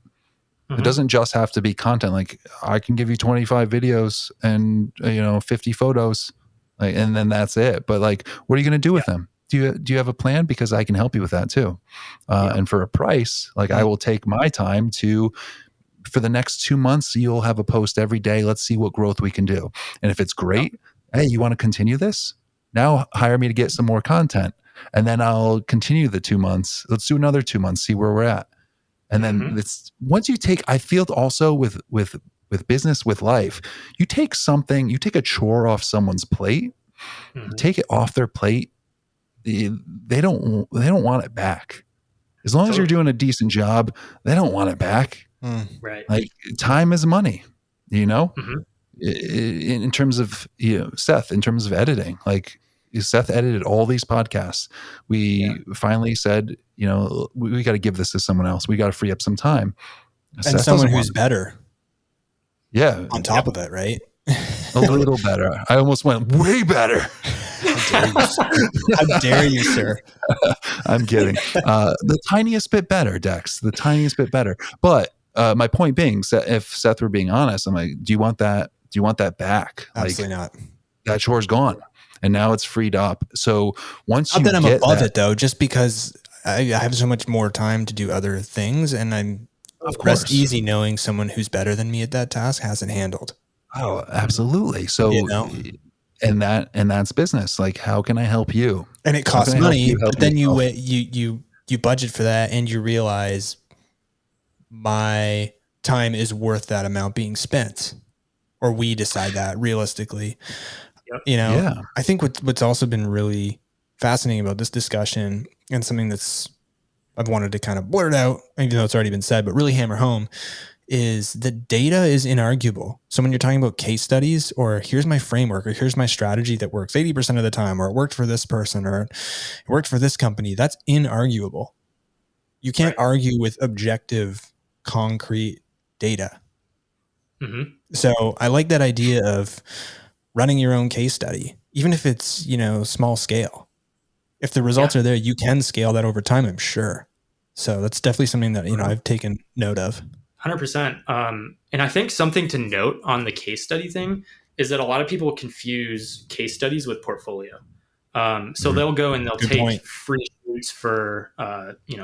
It Mm-hmm. doesn't just have to be content. Like, I can give you 25 videos and 50 photos, like, and then that's it. But like, what are you going to do Yeah. with them? Do you have a plan? Because I can help you with that too. Yeah. And for a price, like, I will take my time to, for the next 2 months, you'll have a post every day. Let's see what growth we can do. And if it's Yeah. great, hey, you want to continue this? Now hire me to get some more content. And then I'll continue the 2 months. Let's do another 2 months, see where we're at. And then Mm-hmm. it's, once you take, I feel also with business, with life, you take a chore off someone's plate, you Mm-hmm. take it off their plate, they don't want it back. As long as you're Totally. doing a decent job, they don't want it back. Right. Like, time is money, you know, Mm-hmm. in terms of, Seth, in terms of editing, like, Seth edited all these podcasts. Yeah. We finally said, we got to give this to someone else. We got to free up some time. And Seth someone doesn't want who's better Yeah, on top of it, right? a little better. I almost went way better. How dare you, sir? How dare you, sir? I'm kidding. The tiniest bit better, Dex. The tiniest bit better. But my point being, if Seth were being honest, I'm like, do you want that? Do you want that back? Absolutely Like, not. that chore's gone, and now it's freed up. So once Not you that I'm get above that, it though, just because I have so much more time to do other things, and I'm of rest course. easy knowing someone who's better than me at that task has it handled. Oh, absolutely. So, and that's business. Like, how can I help you? And it How costs can I help money, you help but then yourself? you budget for that, and you realize my time is worth that amount being spent, or we decide that realistically. Yep. Yeah. I think what's also been really fascinating about this discussion, and something that's I've wanted to kind of blurt out, even though it's already been said, but really hammer home, is the data is inarguable. So when you're talking about case studies, or here's my framework, or here's my strategy that works 80% of the time, or it worked for this person, or it worked for this company, that's inarguable. You can't argue with objective, concrete data. Mm-hmm. So I like that idea of running your own case study, even if it's, small scale. If the results are there, you can scale that over time, I'm sure. So that's definitely something that, I've taken note of. 100%. And I think something to note on the case study thing is that a lot of people confuse case studies with portfolio. So they'll go and they'll take free shoots for,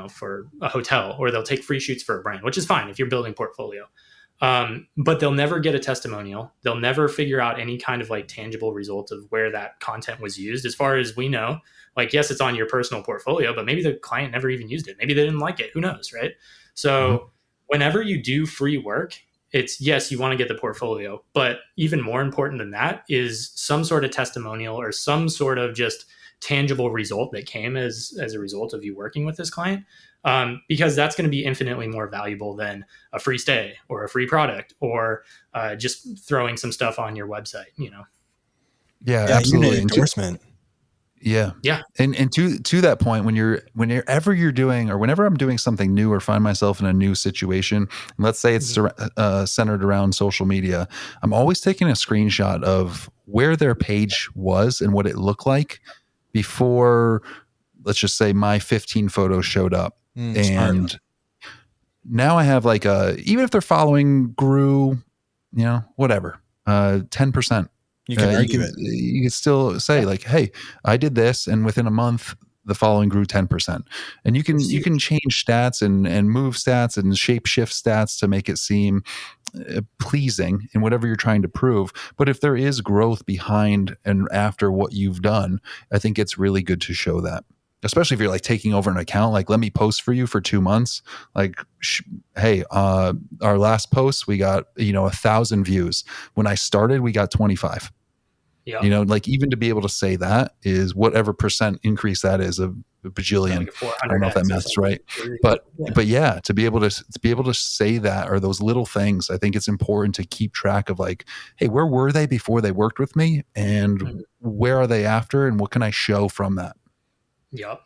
for a hotel, or they'll take free shoots for a brand, which is fine if you're building portfolio. But they'll never get a testimonial. They'll never figure out any kind of like tangible result of where that content was used. As far as we know, like, yes, it's on your personal portfolio, but maybe the client never even used it. Maybe they didn't like it. Who knows, right? So whenever you do free work, it's, yes, you want to get the portfolio, but even more important than that is some sort of testimonial or some sort of just tangible result that came as a result of you working with this client. Because that's going to be infinitely more valuable than a free stay or a free product or just throwing some stuff on your website, Yeah, absolutely. Endorsement. Yeah. And to that point, whenever you're doing, or whenever I'm doing something new or find myself in a new situation, let's say it's centered around social media, I'm always taking a screenshot of where their page was and what it looked like before, let's just say, my 15 photos showed up. And now I have like even if their following grew, whatever, 10%. You can argue it. You can still say like, hey, I did this, and within a month, the following grew 10%. And you can change stats and move stats and shape shift stats to make it seem pleasing in whatever you're trying to prove. But if there is growth behind and after what you've done, I think it's really good to show that. Especially if you're like taking over an account, like, let me post for you for 2 months. Like, hey, our last post, we got, 1,000 views. When I started, we got 25. Yeah. Like, even to be able to say that is whatever percent increase that is, a bajillion. Like I don't know if that math's right, but yeah, to be able to say that, or those little things, I think it's important to keep track of, like, hey, where were they before they worked with me, and where are they after, and what can I show from that? Yep.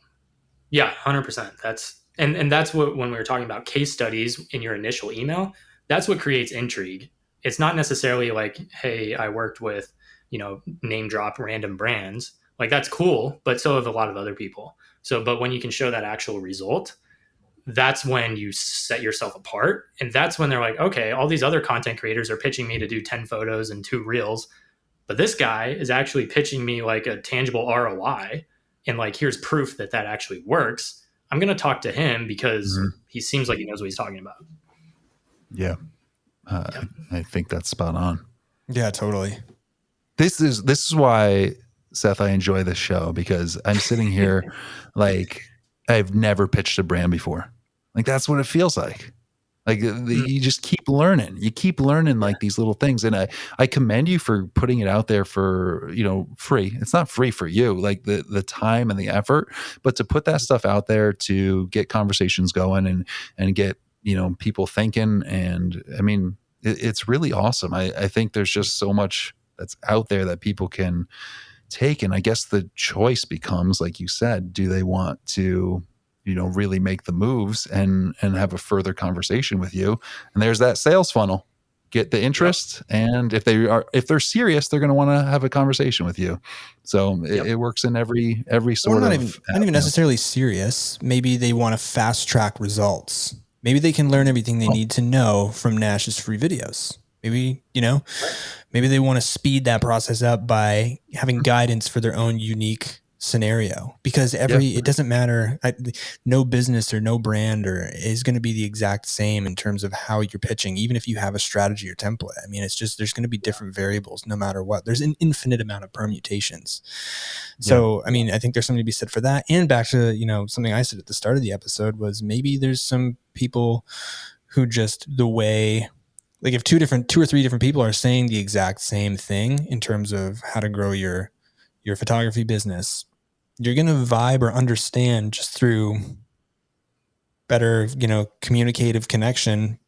Yeah, 100%. And that's what, when we were talking about case studies in your initial email, that's what creates intrigue. It's not necessarily like, hey, I worked with, name drop random brands. Like, that's cool, but so have a lot of other people. So, but when you can show that actual result, that's when you set yourself apart. And that's when they're like, okay, all these other content creators are pitching me to do 10 photos and 2 reels, but this guy is actually pitching me like a tangible ROI. And like, here's proof that actually works. I'm going to talk to him because he seems like he knows what he's talking about. Yeah. I think that's spot on. Yeah, totally. This is why, Seth, I enjoy this show, because I'm sitting here like, I've never pitched a brand before. Like, that's what it feels like. Like, you just keep learning. You keep learning like these little things. And I commend you for putting it out there for, free. It's not free for you, like the time and the effort, but to put that stuff out there to get conversations going and get, people thinking. And I mean, it's really awesome. I think there's just so much that's out there that people can take. And I guess the choice becomes, like you said, do they want to, really make the moves and have a further conversation with you? And there's that sales funnel. Get the interest, and if they're serious, they're going to want to have a conversation with you. So it works in every sort of. Not even necessarily serious. Maybe they want to fast track results. Maybe they can learn everything they need to know from Nash's free videos. Maybe, maybe they want to speed that process up by having guidance for their own unique scenario, because it doesn't matter. No business or no brand is going to be the exact same in terms of how you're pitching, even if you have a strategy or template. I mean, it's just, there's going to be different variables no matter what. There's an infinite amount of permutations. So, I mean, I think there's something to be said for that. And back to, something I said at the start of the episode was, maybe there's some people who just, the way, like, if 2 or 3 different people are saying the exact same thing in terms of how to grow your photography business, you're going to vibe or understand just through better, communicative connection,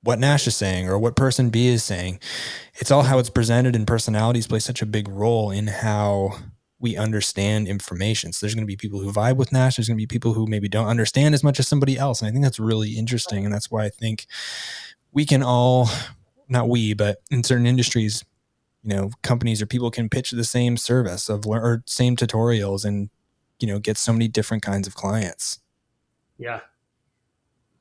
what Nash is saying or what person B is saying. It's all how it's presented, and personalities play such a big role in how we understand information. So there's going to be people who vibe with Nash. There's going to be people who maybe don't understand as much as somebody else. And I think that's really interesting. And that's why I think we can all, not we, but in certain industries, companies or people can pitch the same service or same tutorials and, get so many different kinds of clients. Yeah.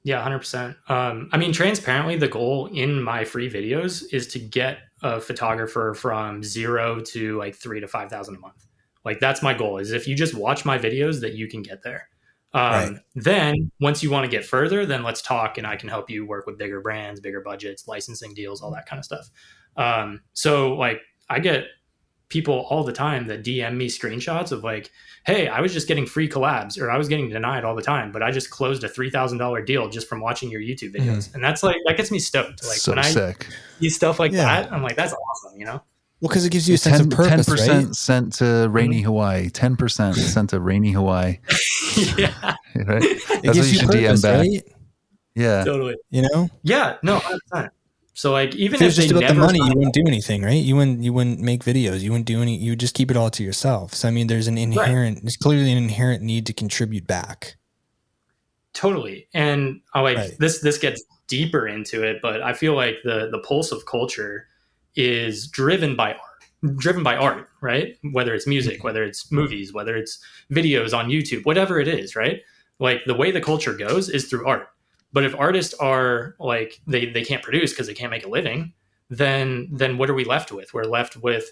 Yeah, 100%. I mean, transparently, the goal in my free videos is to get a photographer from 0 to like 3 to 5,000 a month. Like that's my goal, is if you just watch my videos that you can get there. Right. Then once you want to get further, then let's talk and I can help you work with bigger brands, bigger budgets, licensing deals, all that kind of stuff. So like I get people all the time that DM me screenshots of like, hey, I was just getting free collabs, or I was getting denied all the time, but I just closed a $3,000 deal just from watching your YouTube videos. And that's like, that gets me stoked. Like So when sick. I see stuff like that, I'm like, that's awesome, Well, because it gives you a sense of purpose, 10% right? sent to rainy Hawaii. 10% sent to rainy Hawaii. Yeah. Right? It That's what gives you you should purpose, DM back. right? Yeah. Totally. Yeah, no, 100%. So like, even If it if was just they about the never money, you sign wouldn't do anything, right? You wouldn't make videos. You wouldn't do any. You would just keep it all to yourself. So I mean, there's there's clearly an inherent need to contribute back. Totally. And this gets deeper into it, but I feel like the pulse of culture is driven by art, right? Whether it's music, whether it's movies, whether it's videos on YouTube, whatever it is, right? Like the way the culture goes is through art. But if artists are like, they can't produce because they can't make a living, then what are we left with? We're left with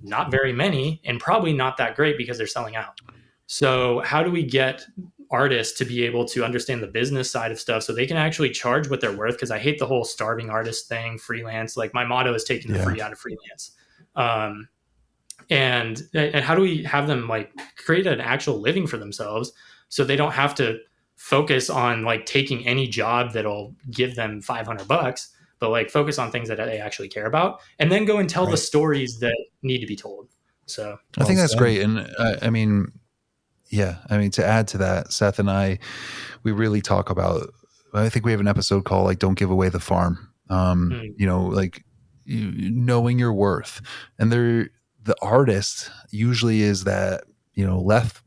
not very many, and probably not that great because they're selling out. So how do we get artists to be able to understand the business side of stuff so they can actually charge what they're worth? Because I hate the whole starving artist thing, freelance. Like my motto is taking the free out of freelance. And how do we have them like create an actual living for themselves so they don't have to focus on like taking any job that'll give them $500, but like focus on things that they actually care about, and then go and tell the stories that need to be told. So I think that's great. And I mean, to add to that, Seth and I, we really talk about, I think we have an episode called like, don't give away the farm. Like knowing your worth, and the artist usually is that,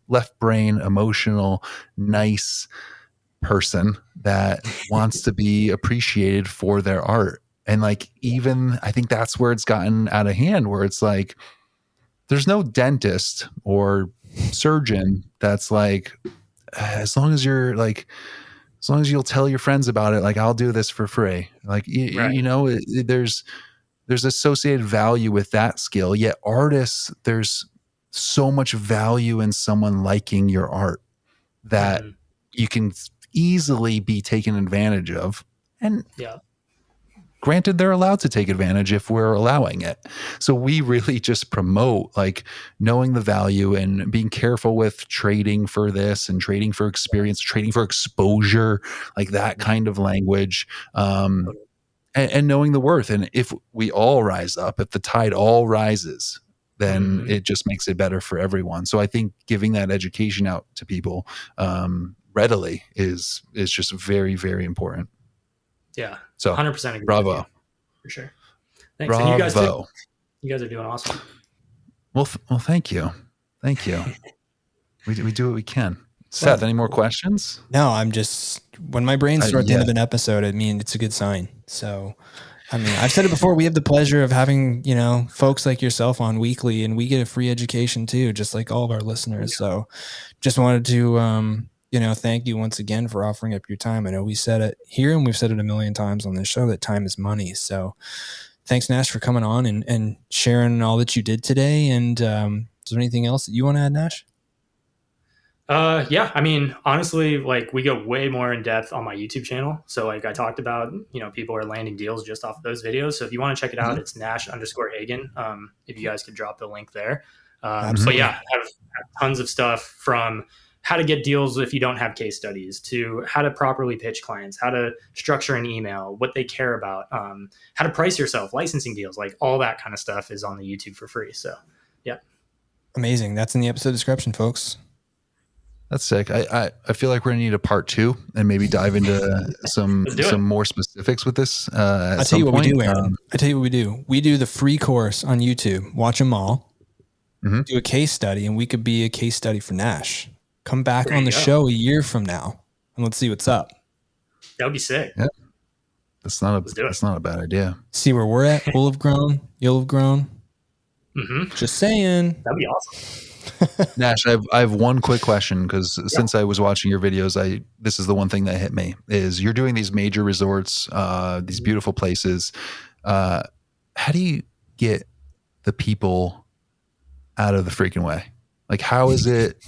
left brain, emotional, nice person that wants to be appreciated for their art. And like, even I think that's where it's gotten out of hand, where it's like, there's no dentist or surgeon that's like, as long as you'll tell your friends about it, like I'll do this for free. Like, there's associated value with that skill. Yet artists, there's so much value in someone liking your art that you can easily be taken advantage of. And granted, they're allowed to take advantage if we're allowing it. So we really just promote like knowing the value and being careful with trading for this and trading for experience, trading for exposure, like that kind of language. And knowing the worth. And if we all rise up, if the tide all rises, then it just makes it better for everyone. So I think giving that education out to people readily is just very, very important. Yeah. So 100% agree. Bravo. For sure. Thanks. Bravo. And you guys too. You guys are doing awesome. Well, thank you. Thank you. we do what we can. Seth, any more questions? No, I'm just, when my brain starts at the end of an episode, I mean, it's a good sign. So, I mean, I've said it before, we have the pleasure of having, folks like yourself on weekly, and we get a free education too, just like all of our listeners. So just wanted to, thank you once again for offering up your time. I know we said it here and we've said it a million times on this show that time is money. So thanks, Nash, for coming on and sharing all that you did today. And is there anything else that you want to add, Nash? Yeah, I mean, honestly, like we go way more in depth on my YouTube channel. So like I talked about, people are landing deals just off of those videos. So if you want to check it out, it's Nash_Hagen. If you guys could drop the link there. But yeah, I have tons of stuff from how to get deals if you don't have case studies, to how to properly pitch clients, how to structure an email, what they care about, how to price yourself, licensing deals, like all that kind of stuff is on the YouTube for free. So yeah. Amazing. That's in the episode description, folks. That's sick. I feel like we're gonna need a part 2 and maybe dive into Let's do it. some more specifics with this at I'll tell some you what we point. do, Aaron. I tell you what we do. We do the free course on YouTube. Watch them all. Mhm. Do a case study, and we could be a case study for Nash. Come back There on you the go. show a year from now, and let's see what's up. That would be sick. Yeah. That's not Let's do it. that's not a bad idea. See where we're at. We'll have grown. You'll have grown. Mm-hmm. Just saying. That'd be awesome. Nash, I have one quick question because since I was watching your videos, this is the one thing that hit me is you're doing these major resorts, these beautiful places. How do you get the people out of the freaking way? Like, how is it?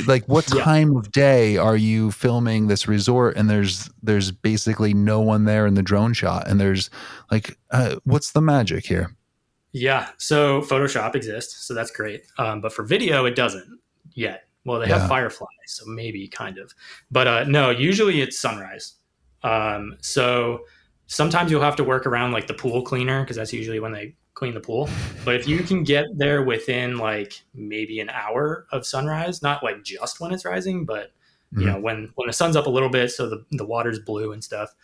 Like, what time of day are you filming this resort? And there's basically no one there in the drone shot, and there's like, what's the magic here? Yeah. So Photoshop exists, so that's great. But for video, it doesn't yet. Well, they have Firefly, so maybe kind of. But no, usually it's sunrise. So sometimes you'll have to work around like the pool cleaner because that's usually when they clean the pool. But if you can get there within like maybe an hour of sunrise, not like just when it's rising, but you know when the sun's up a little bit, so the water's blue and stuff.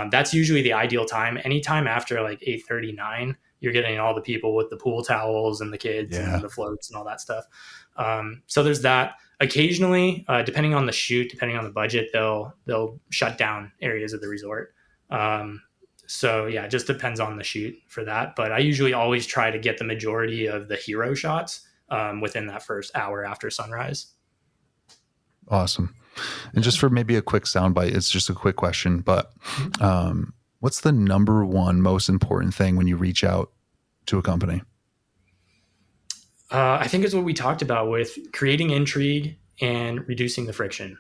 That's usually the ideal time. Anytime after like 8:39, you're getting all the people with the pool towels and the kids and the floats and all that stuff. So there's that. Occasionally, depending on the shoot, depending on the budget, they'll shut down areas of the resort. So yeah, it just depends on the shoot for that. But I usually always try to get the majority of the hero shots within that first hour after sunrise. Awesome. And just for maybe a quick soundbite, it's just a quick question, but what's the number one most important thing when you reach out to a company? I think it's what we talked about with creating intrigue and reducing the friction.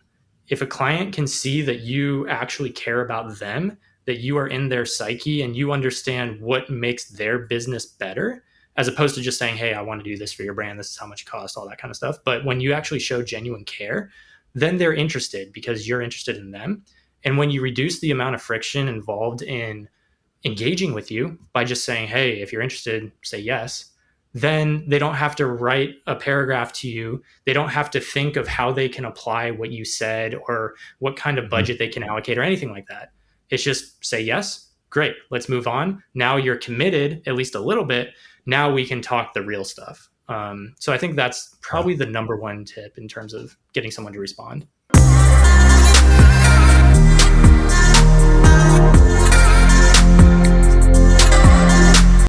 If a client can see that you actually care about them, that you are in their psyche and you understand what makes their business better, as opposed to just saying, hey, I want to do this for your brand. This is how much it costs, all that kind of stuff. But when you actually show genuine care, then they're interested because you're interested in them. And when you reduce the amount of friction involved in engaging with you by just saying, hey, if you're interested, say yes, then they don't have to write a paragraph to you. They don't have to think of how they can apply what you said or what kind of budget they can allocate or anything like that. It's just say yes, great, let's move on. Now you're committed, at least a little bit. Now we can talk the real stuff. So I think that's probably the number one tip in terms of getting someone to respond.